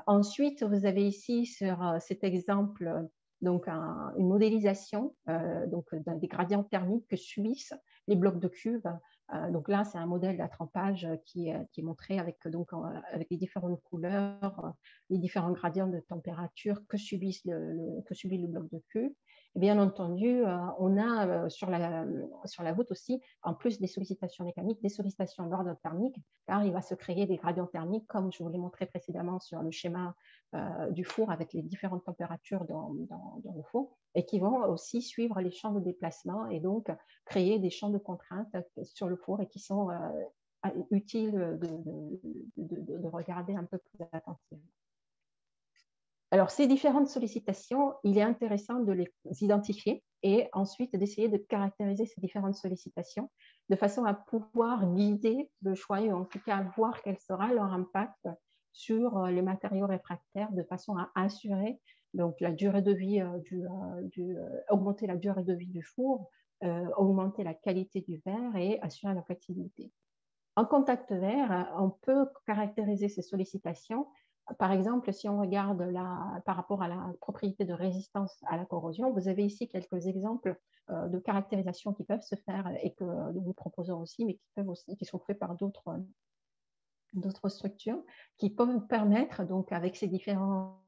Ensuite, vous avez ici sur cet exemple donc une modélisation des gradients thermiques que subissent les blocs de cuve. Donc là, c'est un modèle d'attrempage qui est montré avec les différentes couleurs, les différents gradients de température que subit le bloc de cuve. Et bien entendu, on a sur la voûte aussi, en plus des sollicitations mécaniques, des sollicitations d'ordre thermique, car il va se créer des gradients thermiques, comme je vous l'ai montré précédemment sur le schéma du four avec les différentes températures dans le four, et qui vont aussi suivre les champs de déplacement et donc créer des champs de contrainte sur le four et qui sont utiles de regarder un peu plus attentivement. Alors, ces différentes sollicitations, il est intéressant de les identifier et ensuite d'essayer de caractériser ces différentes sollicitations de façon à pouvoir guider le choix et en tout cas voir quel sera leur impact sur les matériaux réfractaires de façon à assurer donc, la durée de vie augmenter la durée de vie du four, augmenter la qualité du verre et assurer la flexibilité. En contact verre, on peut caractériser ces sollicitations. Par exemple, si on regarde par rapport à la propriété de résistance à la corrosion, vous avez ici quelques exemples de caractérisation qui peuvent se faire et que nous vous proposons aussi, mais qui sont faits par d'autres structures, qui peuvent permettre, donc, avec ces différents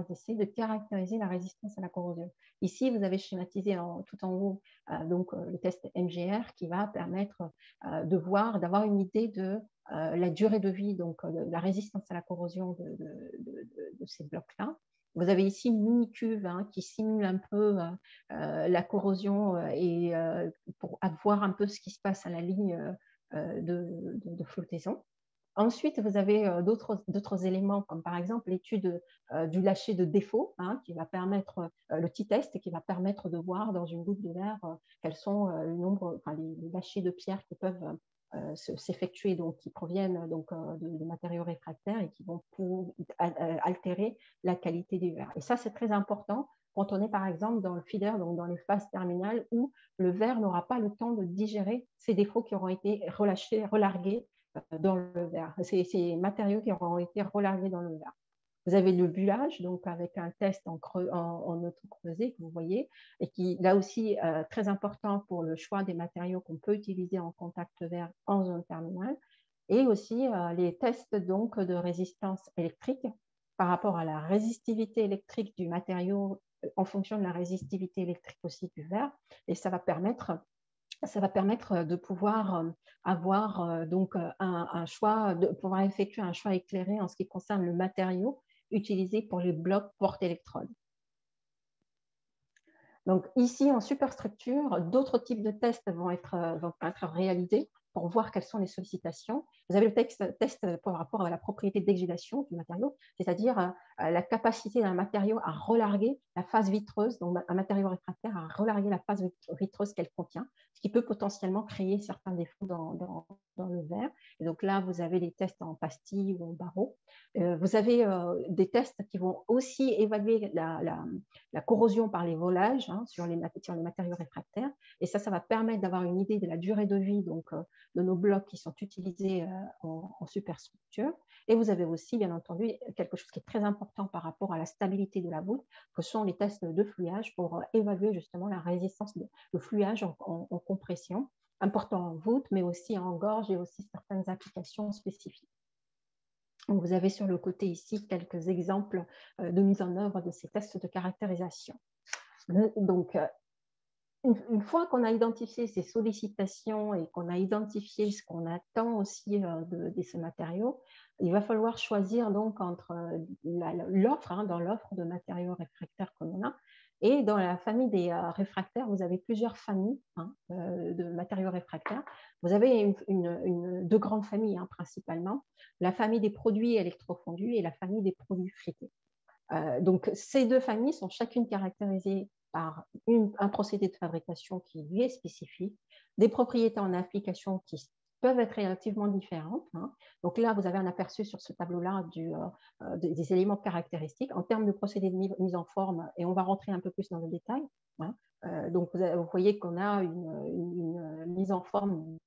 essais, de caractériser la résistance à la corrosion. Ici, vous avez schématisé tout en haut le test MGR qui va permettre d'avoir une idée de la durée de vie, donc de la résistance à la corrosion de ces blocs-là. Vous avez ici une mini-cuve qui simule un peu la corrosion et pour voir un peu ce qui se passe à la ligne de flottaison. Ensuite, vous avez d'autres éléments, comme par exemple l'étude du lâcher de défaut, qui va permettre, le t-test, qui va permettre de voir dans une goutte de verre quels sont les lâchers de pierre qui peuvent s'effectuer, donc qui proviennent de matériaux réfractaires et qui vont altérer la qualité du verre. Et ça, c'est très important quand on est par exemple dans le feeder, donc dans les phases terminales où le verre n'aura pas le temps de digérer ces défauts qui auront été relargués dans le verre. Ces matériaux qui auront été relargués dans le verre. Vous avez le bullage, donc avec un test en auto-creusé que vous voyez, et qui, là aussi, très important pour le choix des matériaux qu'on peut utiliser en contact verre en zone terminale, et aussi les tests donc de résistance électrique par rapport à la résistivité électrique du matériau en fonction de la résistivité électrique aussi du verre, et ça va permettre de pouvoir avoir donc un choix, de pouvoir effectuer un choix éclairé en ce qui concerne le matériau utilisé pour les blocs porte-électrodes. Donc ici, en superstructure, d'autres types de tests vont être réalisés pour voir quelles sont les sollicitations. Vous avez le test par rapport à la propriété d'exudation du matériau, c'est-à-dire la capacité d'un matériau à relarguer la phase vitreuse, donc un matériau réfractaire à relarguer la phase vitreuse qu'elle contient, ce qui peut potentiellement créer certains défauts dans le verre. Et donc là, vous avez les tests en pastille ou en barreau. Vous avez des tests qui vont aussi évaluer la corrosion par les volages sur les matériaux réfractaires. Et ça va permettre d'avoir une idée de la durée de vie de nos blocs qui sont utilisés en superstructure. Et vous avez aussi, bien entendu, quelque chose qui est très important par rapport à la stabilité de la voûte, que sont les tests de fluage pour évaluer justement la résistance de fluage en compression, important en voûte, mais aussi en gorge et aussi certaines applications spécifiques. Donc, vous avez sur le côté ici quelques exemples de mise en œuvre de ces tests de caractérisation. Donc, une fois qu'on a identifié ces sollicitations et qu'on a identifié ce qu'on attend aussi de ces matériaux, il va falloir choisir donc entre l'offre, dans l'offre de matériaux réfractaires que l'on a, et dans la famille des réfractaires, vous avez plusieurs familles de matériaux réfractaires. Vous avez deux grandes familles principalement, la famille des produits électrofondus et la famille des produits frités. Donc, ces deux familles sont chacune caractérisées par un procédé de fabrication qui lui est spécifique, des propriétés en application qui peuvent être relativement différentes. Donc là, vous avez un aperçu sur ce tableau-là des éléments caractéristiques en termes de procédé de mise en forme, et on va rentrer un peu plus dans le détail. Donc, vous voyez qu'on a une mise en forme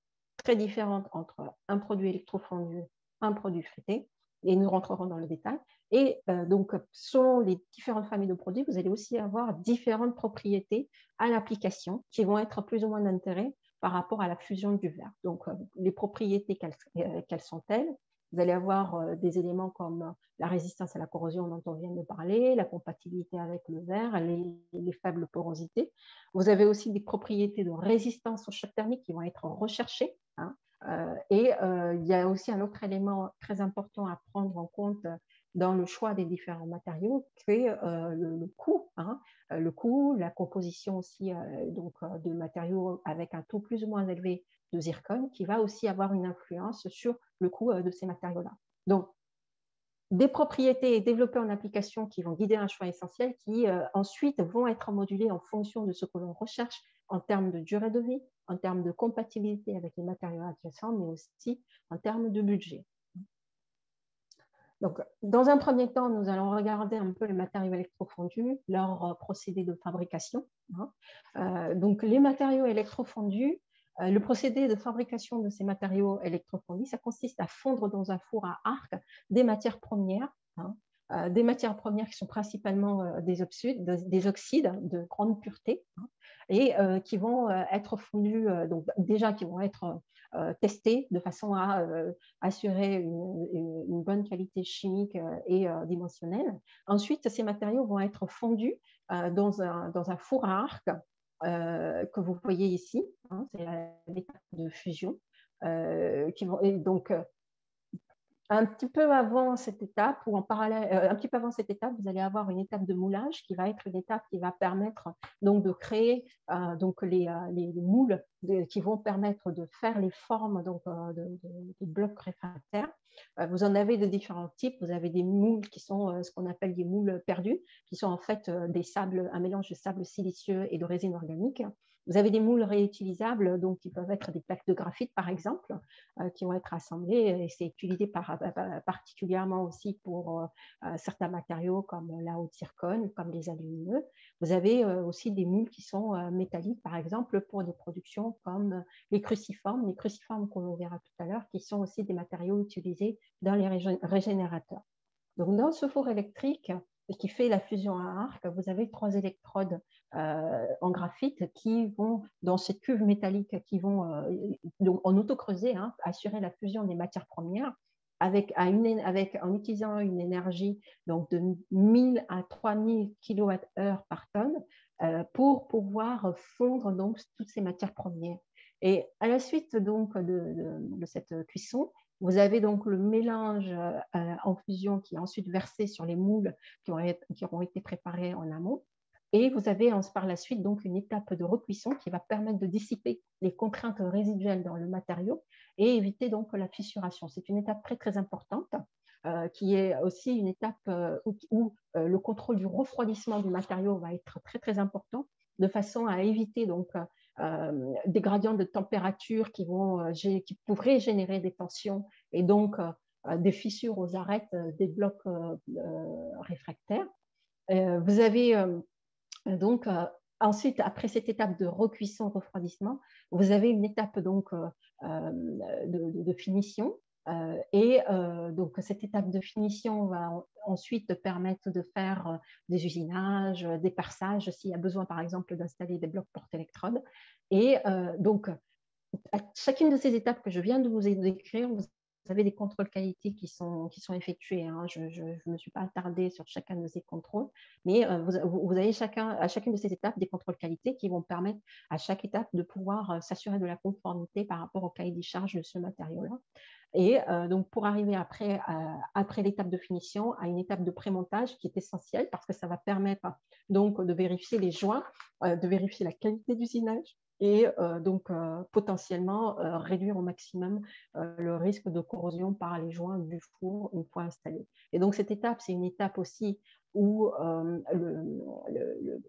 très différente entre un produit électrofondu, un produit frité, et nous rentrerons dans le détail. Et donc, selon les différentes familles de produits, vous allez aussi avoir différentes propriétés à l'application qui vont être plus ou moins d'intérêt par rapport à la fusion du verre. Donc, les propriétés, quelles sont-elles? Vous allez avoir des éléments comme la résistance à la corrosion dont on vient de parler, la compatibilité avec le verre, les faibles porosités. Vous avez aussi des propriétés de résistance au choc thermique qui vont être recherchées. Et il y a aussi un autre élément très important à prendre en compte dans le choix des différents matériaux, qui est le coût. Le coût, la composition aussi de matériaux avec un taux plus ou moins élevé de zircone, qui va aussi avoir une influence sur le coût de ces matériaux-là. Donc, des propriétés développées en application qui vont guider un choix essentiel, qui ensuite vont être modulées en fonction de ce que l'on recherche en termes de durée de vie, en termes de compatibilité avec les matériaux adjacents, mais aussi en termes de budget. Donc, dans un premier temps, nous allons regarder un peu les matériaux électrofondus, leur procédé de fabrication. Donc, les matériaux électrofondus, Le procédé de fabrication de ces matériaux électrofondus, ça consiste à fondre dans un four à arc des matières premières, des matières premières qui sont principalement des oxydes de grande pureté, et qui vont être fondues, donc déjà qui vont être testées de façon à assurer une bonne qualité chimique et dimensionnelle. Ensuite, ces matériaux vont être fondus dans un four à arc que vous voyez ici, c'est l'étape de fusion, et donc un petit peu avant cette étape, ou en parallèle, un petit peu avant cette étape, vous allez avoir une étape de moulage qui va être une étape qui va permettre donc de créer donc les moules qui vont permettre de faire les formes donc de blocs réfractaires. Vous en avez de différents types. Vous avez des moules qui sont ce qu'on appelle des moules perdus, qui sont en fait des sables, un mélange de sable silicieux et de résine organique. Vous avez des moules réutilisables, donc qui peuvent être des plaques de graphite, par exemple, qui vont être assemblées. Et c'est utilisé particulièrement aussi pour certains matériaux comme la haute zircone, comme les alumineux. Vous avez aussi des moules qui sont métalliques, par exemple, pour des productions comme les cruciformes qu'on verra tout à l'heure, qui sont aussi des matériaux utilisés dans les régénérateurs. Donc, dans ce four électrique qui fait la fusion à arc, vous avez 3 électrodes en graphite qui vont, dans cette cuve métallique, qui vont donc en auto-creuser, assurer la fusion des matières premières en utilisant une énergie donc, de 1000 à 3000 kWh par tonne pour pouvoir fondre donc, toutes ces matières premières. Et à la suite donc, de cette cuisson, vous avez donc le mélange en fusion qui est ensuite versé sur les moules qui auront été préparés en amont. Et vous avez par la suite donc une étape de recuisson qui va permettre de dissiper les contraintes résiduelles dans le matériau et éviter donc la fissuration. C'est une étape très très importante qui est aussi une étape où le contrôle du refroidissement du matériau va être très très important de façon à éviter donc des gradients de température qui pourraient générer des tensions et donc des fissures aux arêtes des blocs réfractaires. Vous avez donc ensuite, après cette étape de recuisson, refroidissement, vous avez une étape donc de finition. Et donc cette étape de finition va ensuite permettre de faire des usinages, des perçages, s'il y a besoin par exemple d'installer des blocs porte-électrodes. Et donc à chacune de ces étapes que je viens de vous décrire, vous avez des contrôles qualité qui sont effectués. Je ne me suis pas attardée sur chacun de ces contrôles, mais vous avez à chacune de ces étapes des contrôles qualité qui vont permettre à chaque étape de pouvoir s'assurer de la conformité par rapport au cahier des charges de ce matériau-là. Et donc, pour arriver après l'étape de finition à une étape de prémontage qui est essentielle parce que ça va permettre donc de vérifier les joints, de vérifier la qualité d'usinage et donc potentiellement réduire au maximum le risque de corrosion par les joints du four une fois installé. Et donc, cette étape, c'est une étape aussi où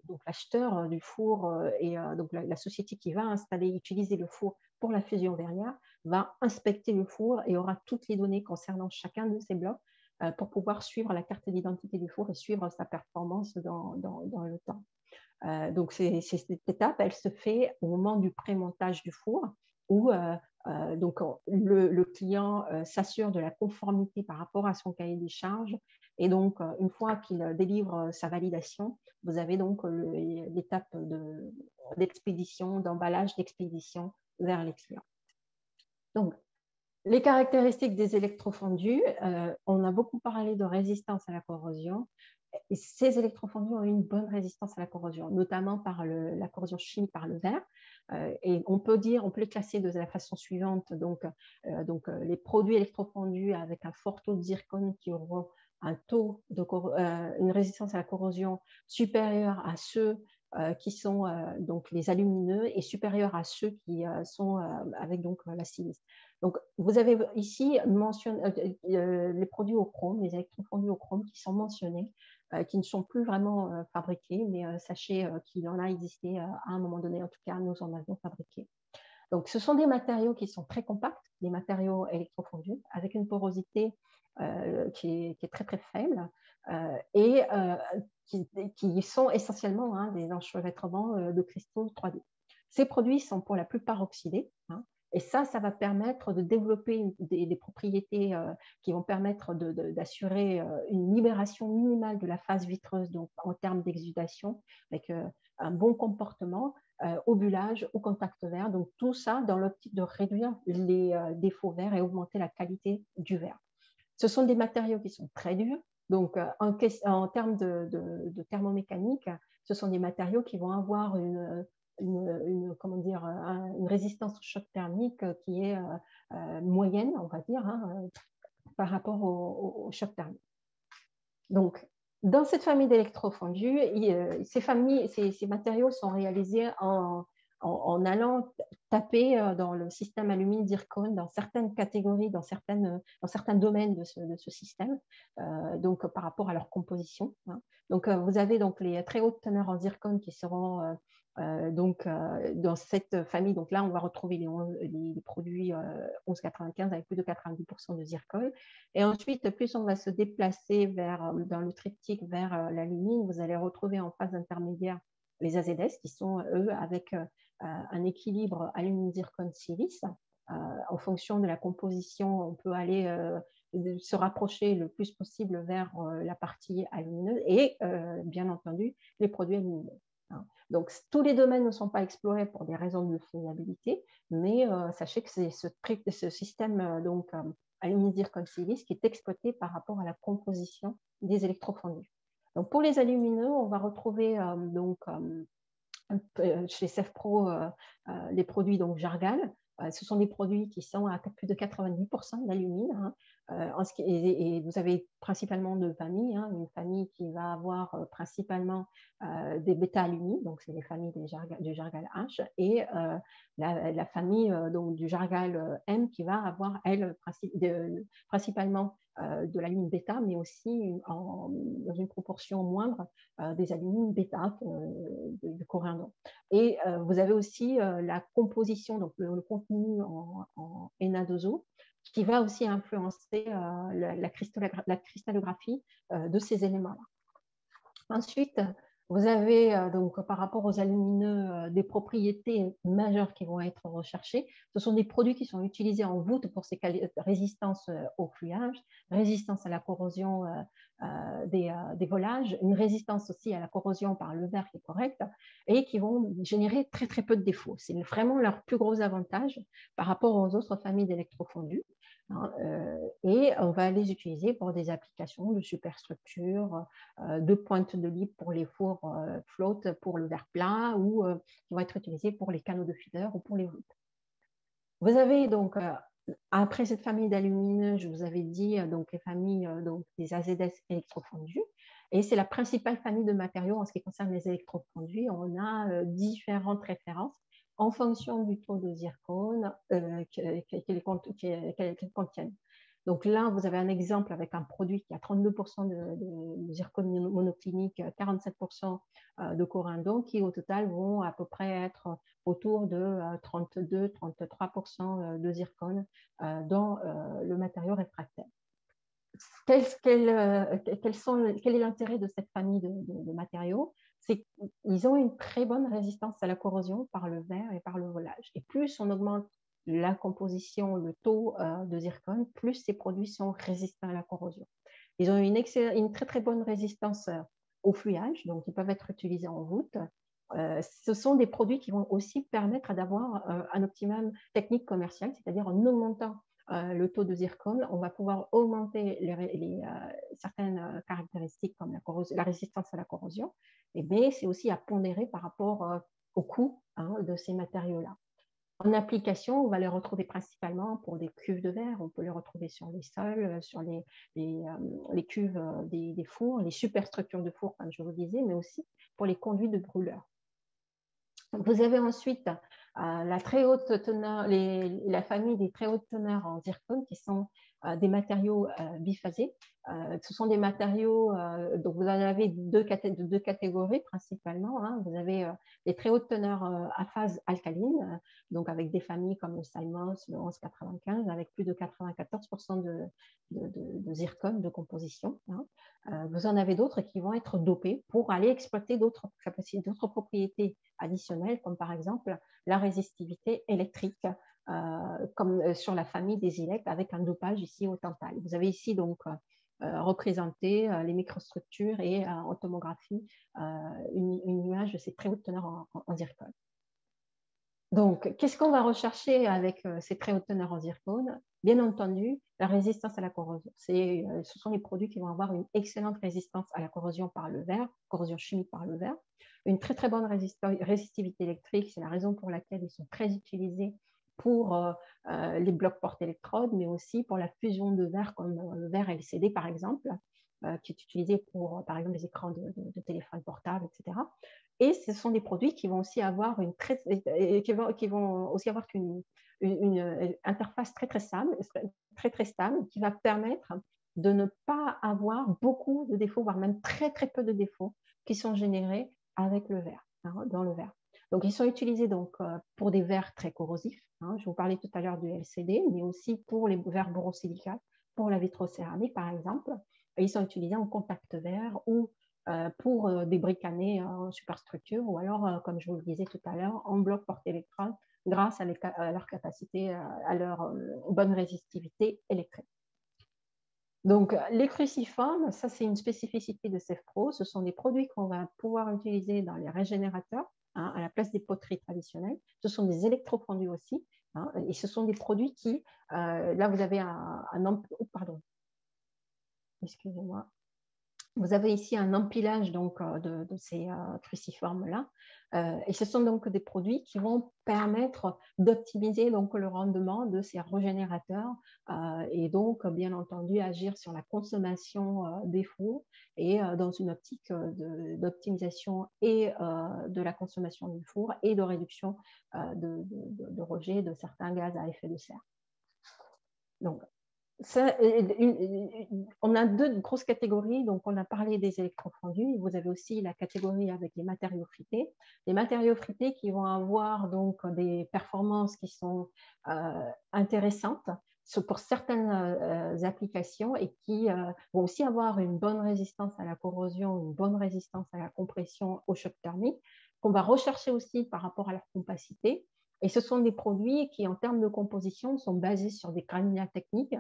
donc l'acheteur du four et donc la société qui va utiliser le four pour la fusion verrière va inspecter le four et aura toutes les données concernant chacun de ces blocs pour pouvoir suivre la carte d'identité du four et suivre sa performance dans le temps. Donc, cette étape, elle se fait au moment du pré-montage du four où donc, le client s'assure de la conformité par rapport à son cahier des charges. Et donc, une fois qu'il délivre sa validation, vous avez donc l'étape d'expédition, d'emballage, d'expédition vers les clients. Donc, les caractéristiques des électrofondus, on a beaucoup parlé de résistance à la corrosion. Et ces électrofondus ont une bonne résistance à la corrosion, notamment par la corrosion chimique par le verre. Et on peut les classer de la façon suivante. Donc les produits électrofondus avec un fort taux de zircone qui auront une résistance à la corrosion supérieure à ceux qui sont donc les alumineux et supérieurs à ceux qui sont avec donc la silice. Donc, vous avez ici les produits au chrome, les électrofondus au chrome qui sont mentionnés, qui ne sont plus vraiment fabriqués, mais sachez qu'il en a existé à un moment donné, en tout cas, nous en avions fabriqué. Donc, ce sont des matériaux qui sont très compacts, des matériaux électrofondus, avec une porosité qui est très, très faible et qui sont essentiellement des enchevêtrements de cristaux 3D. Ces produits sont pour la plupart oxydés, hein, et ça va permettre de développer des propriétés qui vont permettre d'assurer une libération minimale de la phase vitreuse, donc en termes d'exudation, avec un bon comportement au bullage, au contact verre. Donc tout ça dans l'optique de réduire les défauts verts et augmenter la qualité du verre. Ce sont des matériaux qui sont très durs. Donc en termes de thermomécanique, ce sont des matériaux qui vont avoir comment dire, une résistance au choc thermique qui est moyenne, on va dire, hein, par rapport au choc thermique. Donc, dans cette famille d'électrofondus, ces matériaux sont réalisés en allant taper dans le système alumine zircone dans certaines catégories, dans certains domaines de ce système, donc par rapport à leur composition, hein. Donc, vous avez donc les très hautes teneurs en zircone qui seront dans cette famille. Donc là, on va retrouver les produits 1195 avec plus de 90% de zircone. Et ensuite, plus on va se déplacer dans le triptyque vers l'alumine, vous allez retrouver en phase intermédiaire les AZS qui sont, eux, avec un équilibre alumine-zircone-silice. En fonction de la composition, on peut aller se rapprocher le plus possible vers la partie alumineuse et, bien entendu, les produits alumineux. Donc, tous les domaines ne sont pas explorés pour des raisons de faisabilité, mais sachez que c'est ce système alumine-zircone-silice qui est exploité par rapport à la composition des électrofondus. Donc, pour les alumineux, on va retrouver chez CEFPRO les produits Jargal. Ce sont des produits qui sont à plus de 90% d'alumine, hein, et vous avez principalement deux familles, hein, une famille qui va avoir principalement des bêta-alumines, donc c'est les familles du Jargal H, et la famille du Jargal M qui va avoir, elle, principalement de l'alumine bêta, mais aussi dans une proportion moindre des alumines bêta de corindon. Et vous avez aussi la composition, donc le contenu en Na2O, qui va aussi influencer la cristallographie de ces éléments-là. Ensuite, vous avez donc par rapport aux alumineux des propriétés majeures qui vont être recherchées. Ce sont des produits qui sont utilisés en voûte pour ces résistances au fluage, résistance à la corrosion des volages, une résistance aussi à la corrosion par le verre qui est correcte, et qui vont générer très très peu de défauts. C'est vraiment leur plus gros avantage par rapport aux autres familles d'électrofondus. Et on va les utiliser pour des applications de superstructure, de pointe de libre pour les fours float pour le verre plat, ou qui vont être utilisés pour les canaux de feeder ou pour les voûtes. Vous avez donc, après cette famille d'alumineux, je vous avais dit donc les familles des AZS électrofondus, et c'est la principale famille de matériaux en ce qui concerne les électrofondus. On a différentes références en fonction du taux de zircone qu'elles contiennent. Donc là, vous avez un exemple avec un produit qui a 32% de zircone monoclinique, 47% de corindon, qui au total vont à peu près être autour de 32-33% de zircone dans le matériau réfractaire. Quel est l'intérêt de cette famille de matériaux? C'est qu'ils ont une très bonne résistance à la corrosion par le verre et par le volage. Et plus on augmente la composition, le taux de zircone, plus ces produits sont résistants à la corrosion. Ils ont une très très bonne résistance au fluage, donc ils peuvent être utilisés en voûte. Ce sont des produits qui vont aussi permettre d'avoir un optimum technique commercial, c'est-à-dire en augmentant le taux de zircone, on va pouvoir augmenter certaines caractéristiques comme la résistance à la corrosion, mais c'est aussi à pondérer par rapport au coût de ces matériaux-là. En application, on va les retrouver principalement pour des cuves de verre, on peut les retrouver sur les sols, sur les cuves des fours, les superstructures de fours, comme je vous disais, mais aussi pour les conduits de brûleurs. Vous avez ensuite la famille des très hautes teneurs en zircone qui sont des matériaux biphasés. Ce sont des matériaux, donc vous en avez deux catégories principalement. Hein. Vous avez les très hautes teneurs à phase alcaline, donc avec des familles comme le Symos, le 1195, avec plus de 94% de zircone de composition. Hein. Vous en avez d'autres qui vont être dopés pour aller exploiter d'autres capacités, d'autres propriétés additionnelles, comme par exemple la résistivité électrique, comme sur la famille des ILEC, avec un dopage ici au tantal. Vous avez ici donc représenter les microstructures et en tomographie une image de ces très hautes teneurs en zircone. Donc, qu'est-ce qu'on va rechercher avec ces très hautes teneurs en zircone? Bien entendu, la résistance à la corrosion. Ce sont les produits qui vont avoir une excellente résistance à la corrosion par le verre, corrosion chimique par le verre, une très très bonne résistivité électrique. C'est la raison pour laquelle ils sont très utilisés pour les blocs porte-électrodes, mais aussi pour la fusion de verre, comme le verre LCD par exemple, qui est utilisé pour, par exemple, les écrans de téléphone portable, etc. Et ce sont des produits qui vont aussi avoir une interface très très stable, qui va permettre de ne pas avoir beaucoup de défauts, voire même très très peu de défauts qui sont générés avec le verre, hein, dans le verre. Donc, ils sont utilisés donc, pour des verres très corrosifs. Hein, je vous parlais tout à l'heure du LCD, mais aussi pour les verres borosilicates, pour la vitrocéramie, par exemple. Et ils sont utilisés en contact verre ou pour des bricanés en superstructure, ou alors, comme je vous le disais tout à l'heure, en bloc porte-électrode, grâce à leur capacité, à leur bonne résistivité électrique. Donc, les cruciformes, ça c'est une spécificité de CEFPRO. Ce sont des produits qu'on va pouvoir utiliser dans les régénérateurs, hein, à la place des poteries traditionnelles. Ce sont des électrofondus aussi, hein, et ce sont des produits qui, là vous avez pardon, excusez-moi. Vous avez ici un empilage donc, de ces cruciformes-là. Et ce sont donc des produits qui vont permettre d'optimiser donc, le rendement de ces régénérateurs et donc, bien entendu, agir sur la consommation des fours et dans une optique d'optimisation et de la consommation du four et de réduction de rejet de certains gaz à effet de serre. Donc, on a deux grosses catégories. Donc, on a parlé des électrofondus. Vous avez aussi la catégorie avec les matériaux frités. Les matériaux frités qui vont avoir donc des performances qui sont intéressantes pour certaines applications et qui vont aussi avoir une bonne résistance à la corrosion, une bonne résistance à la compression, au choc thermique, qu'on va rechercher aussi par rapport à leur compacité. Et ce sont des produits qui, en termes de composition, sont basés sur des granulats techniques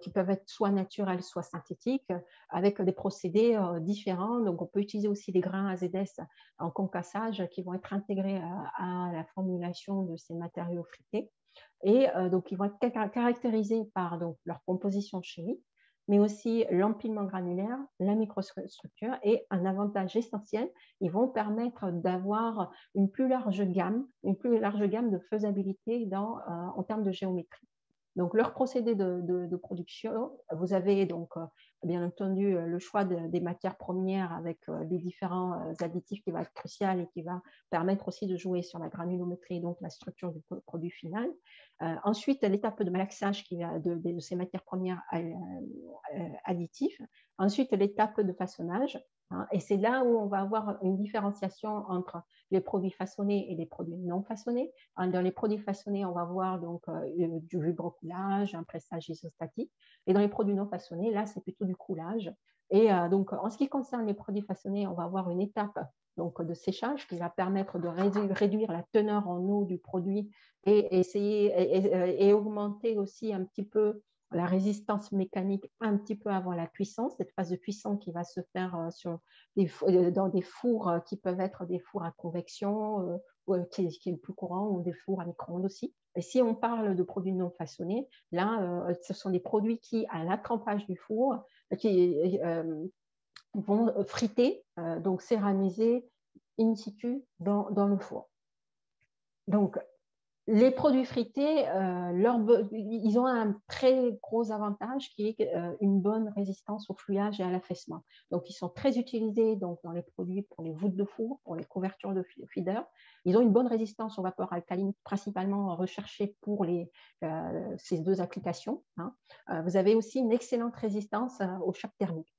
qui peuvent être soit naturels, soit synthétiques, avec des procédés différents. Donc, on peut utiliser aussi des grains AZS en concassage qui vont être intégrés à la formulation de ces matériaux frités. Et donc, ils vont être caractérisés par donc, leur composition chimique, mais aussi l'empilement granulaire, la microstructure et un avantage essentiel, ils vont permettre d'avoir une plus large gamme de faisabilité en termes de géométrie. Donc, leur procédé de production, vous avez donc bien entendu le choix des matières premières avec les différents additifs qui va être crucial et qui va permettre aussi de jouer sur la granulométrie, donc la structure du produit final. Ensuite, l'étape de malaxage de ces matières premières additifs. Ensuite, l'étape de façonnage. Hein, et c'est là où on va avoir une différenciation entre les produits façonnés et les produits non façonnés. Dans les produits façonnés, on va avoir donc du vibrocoulage, un pressage isostatique. Et dans les produits non façonnés, là, c'est plutôt du coulage. Et donc, en ce qui concerne les produits façonnés, on va avoir une étape donc, de séchage qui va permettre de réduire la teneur en eau du produit et augmenter aussi un petit peu la résistance mécanique un petit peu avant la cuisson, cette phase de cuisson qui va se faire dans des fours qui peuvent être des fours à convection, qui est le plus courant, ou des fours à micro-ondes aussi. Et si on parle de produits non façonnés, là, ce sont des produits qui, à l'attrempage du four, qui vont friter, donc céramiser in situ dans le four. Donc, Les produits frités, ils ont un très gros avantage qui est une bonne résistance au fouillage et à l'affaissement. Donc, ils sont très utilisés donc, dans les produits pour les voûtes de four, pour les couvertures de feeder. Ils ont une bonne résistance aux vapeurs alcalines, principalement recherchées pour ces deux applications. Hein. Vous avez aussi une excellente résistance au choc thermique.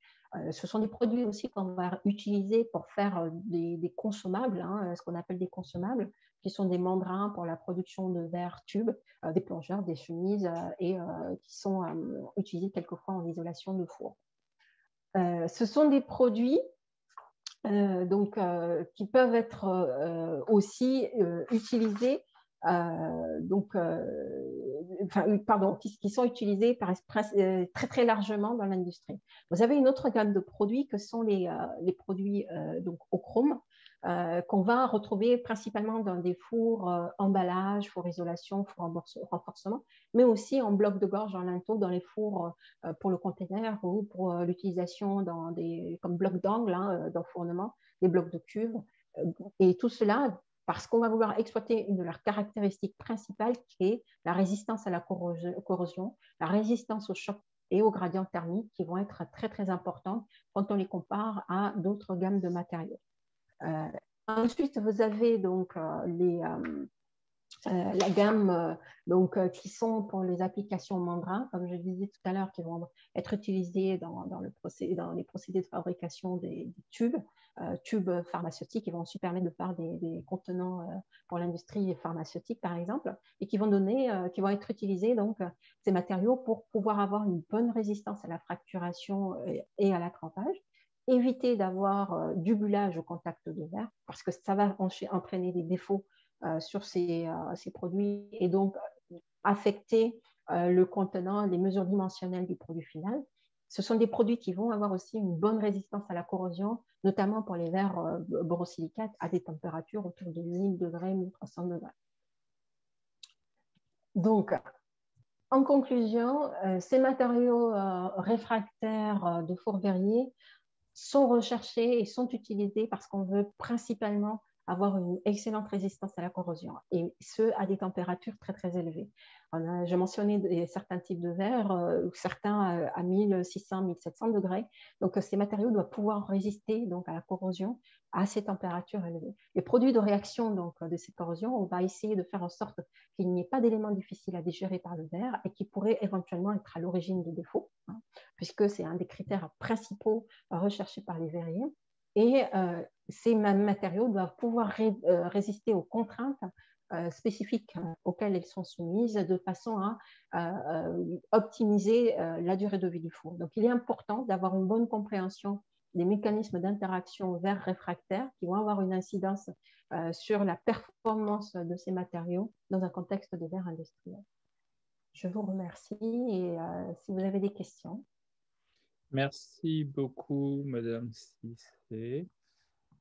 Ce sont des produits aussi qu'on va utiliser pour faire des consommables, hein, ce qu'on appelle des consommables, qui sont des membranes pour la production de verres tubes, des plongeurs, des chemises, et qui sont utilisés quelquefois en isolation de four. Ce sont des produits donc, qui peuvent être aussi utilisés qui sont utilisés très très largement dans l'industrie. Vous avez une autre gamme de produits que sont les produits donc au chrome, qu'on va retrouver principalement dans des fours emballage, fours isolation, fours renforcement, mais aussi en bloc de gorge en linteau dans les fours pour le container ou pour l'utilisation comme bloc d'angle hein, d'enfournement, des blocs de cuve. Et tout cela parce qu'on va vouloir exploiter une de leurs caractéristiques principales qui est la résistance à la corrosion, la résistance au choc et aux gradients thermiques qui vont être très très importants quand on les compare à d'autres gammes de matériaux. Ensuite, vous avez donc la gamme qui sont pour les applications membranes, comme je disais tout à l'heure, qui vont être utilisées dans les procédés de fabrication des tubes, tubes pharmaceutiques, qui vont aussi permettre de faire des contenants pour l'industrie pharmaceutique, par exemple, et qui vont être utilisés, donc, ces matériaux pour pouvoir avoir une bonne résistance à la fracturation et à l'accrochage, éviter d'avoir du bullage au contact de verre, parce que ça va entraîner des défauts sur ces produits et donc affecter le contenant, les mesures dimensionnelles du produit final. Ce sont des produits qui vont avoir aussi une bonne résistance à la corrosion, notamment pour les verres borosilicates à des températures autour de 1000 degrés, 1300 degrés. Donc, en conclusion, ces matériaux réfractaires de Fourvière sont recherchés et sont utilisés parce qu'on veut principalement avoir une excellente résistance à la corrosion, et ce, à des températures très, très élevées. Je mentionnais certains types de verres, certains à 1600, 1700 degrés. Donc, ces matériaux doivent pouvoir résister donc, à la corrosion à ces températures élevées. Les produits de réaction donc, de cette corrosion, on va essayer de faire en sorte qu'il n'y ait pas d'éléments difficiles à digérer par le verre et qui pourraient éventuellement être à l'origine de défauts, hein, puisque c'est un des critères principaux recherchés par les verriers. Et ces matériaux doivent pouvoir résister aux contraintes spécifiques auxquelles elles sont soumises de façon à optimiser la durée de vie du four. Donc, il est important d'avoir une bonne compréhension des mécanismes d'interaction verre réfractaire qui vont avoir une incidence sur la performance de ces matériaux dans un contexte de verre industriel. Je vous remercie et si vous avez des questions. Merci beaucoup, Madame Cissé.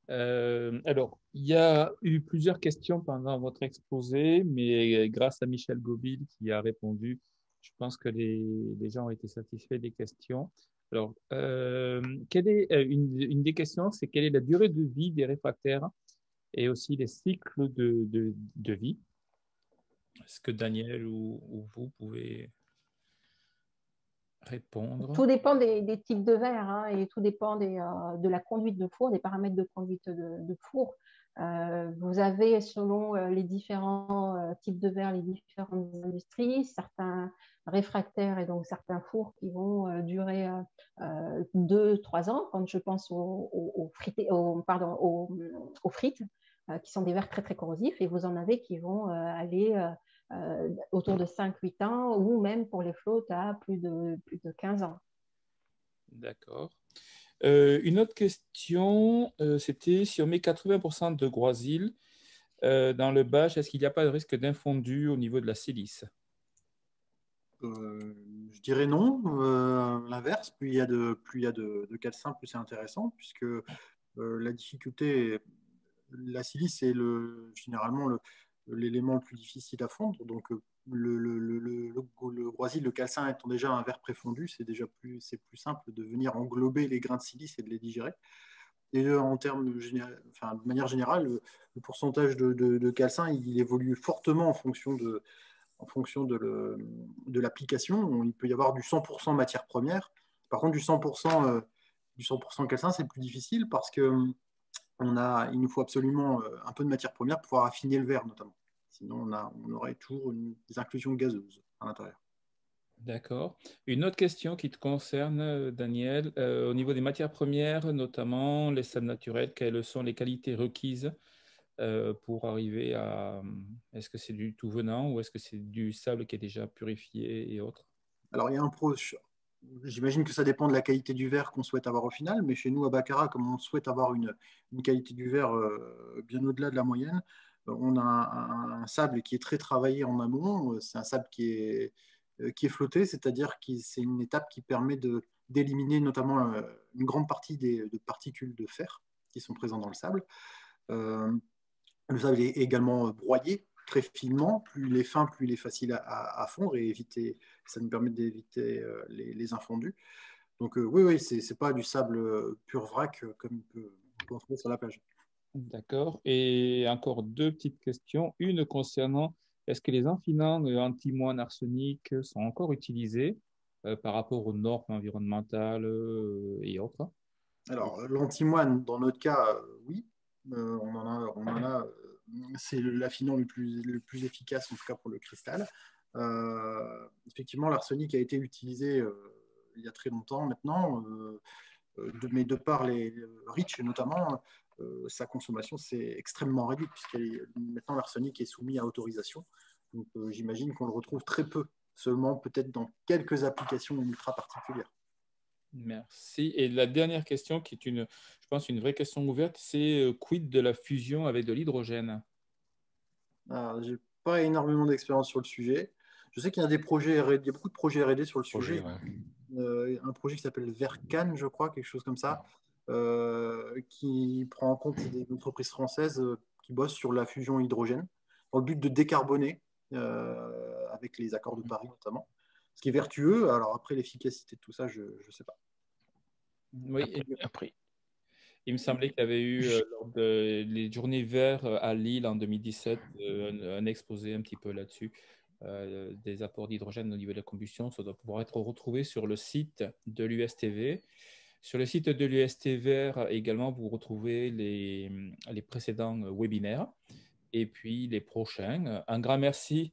Alors, il y a eu plusieurs questions pendant votre exposé, mais grâce à Michel Gobille qui a répondu, je pense que les gens ont été satisfaits des questions. Alors, quelle est, une des questions, c'est quelle est la durée de vie des réfractaires et aussi les cycles de vie? Est-ce que Daniel ou vous pouvez répondre? Tout dépend des types de verre hein, et tout dépend de la conduite de four, des paramètres de conduite de four. Vous avez, selon les différents types de verre, les différentes industries, certains réfractaires et donc certains fours qui vont durer 2-3 ans. Quand je pense aux frites, qui sont des verres très, très corrosifs, et vous en avez qui vont aller autour de 5-8 ans, ou même pour les flottes à plus de 15 ans. D'accord. Une autre question, c'était si on met 80% de groisille dans le bâche, est-ce qu'il n'y a pas de risque d'infondu au niveau de la silice? Je dirais non. L'inverse, plus il y a de calcin, plus c'est intéressant, puisque la difficulté, la silice est généralement l'élément le plus difficile à fondre. Donc, le groisille, le calcin étant déjà un verre préfondu, c'est plus simple de venir englober les grains de silice et de les digérer. Et en termes enfin, de manière générale, le pourcentage de calcin, il évolue fortement en fonction de l'application. Il peut y avoir du 100% matière première. Par contre, du 100% calcin, c'est plus difficile parce que il nous faut absolument un peu de matière première pour pouvoir affiner le verre, notamment. Sinon, on aurait toujours des inclusions gazeuses à l'intérieur. D'accord. Une autre question qui te concerne, Daniel, au niveau des matières premières, notamment les sables naturels, quelles sont les qualités requises pour arriver à... Est-ce que c'est du tout venant ou est-ce que c'est du sable qui est déjà purifié et autres? Alors, il y a j'imagine que ça dépend de la qualité du verre qu'on souhaite avoir au final, mais chez nous, à Baccarat, comme on souhaite avoir une qualité du verre bien au-delà de la moyenne, on a un sable qui est très travaillé en amont. C'est un sable qui est flotté, c'est-à-dire que c'est une étape qui permet d'éliminer notamment une grande partie de particules de fer qui sont présentes dans le sable. Le sable est également broyé très finement. Plus il est fin, plus il est facile à fondre et ça nous permet d'éviter les infondus. Donc oui, c'est pas du sable pur vrac comme on peut en trouver sur la plage. D'accord. Et encore deux petites questions. Une concernant, est-ce que les amphinants anti-moine arsenic sont encore utilisés par rapport aux normes environnementales et autres? Alors, l'antimoine, dans notre cas, oui. C'est l'affinant le plus efficace, en tout cas pour le cristal. Effectivement, l'arsenic a été utilisé il y a très longtemps maintenant, mais de par les REACH notamment, sa consommation s'est extrêmement réduite, puisque maintenant l'arsenic est soumis à autorisation. Donc, j'imagine qu'on le retrouve très peu, seulement peut-être dans quelques applications ultra particulières. Merci. Et la dernière question, qui est je pense, une vraie question ouverte, c'est quid de la fusion avec de l'hydrogène? J'ai pas énormément d'expérience sur le sujet. Je sais qu'il y a des projets R&D, il y a beaucoup de projets R&D sur le Projet, sujet. ouais. Un projet qui s'appelle Vercan, je crois, quelque chose comme ça, qui prend en compte des entreprises françaises qui bossent sur la fusion hydrogène, dans le but de décarboner, avec les accords de Paris notamment. Ce qui est vertueux. Alors après, l'efficacité de tout ça, je ne sais pas. Oui, Après, il me semblait qu'il y avait eu, lors les Journées vertes à Lille en 2017, un exposé un petit peu là-dessus, des apports d'hydrogène au niveau de la combustion. Ça doit pouvoir être retrouvé sur le site de l'USTV. Sur le site de l'USTV également, vous retrouvez les précédents webinaires et puis les prochains. Un grand merci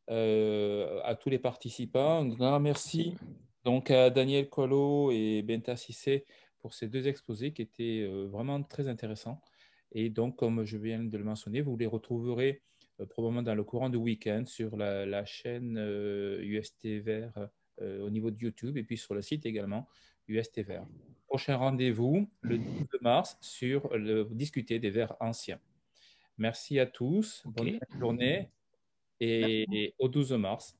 à tous les participants. Un grand merci donc à Daniel Coelho et Benta Cissé pour ces deux exposés qui étaient vraiment très intéressants. Et donc, comme je viens de le mentionner, vous les retrouverez probablement dans le courant du week-end sur la chaîne UST Vert au niveau de YouTube et puis sur le site également UST Vert. Prochain rendez-vous le 12 mars sur discuter des verres anciens. Merci à tous. Bonne ok. journée et au 12 mars.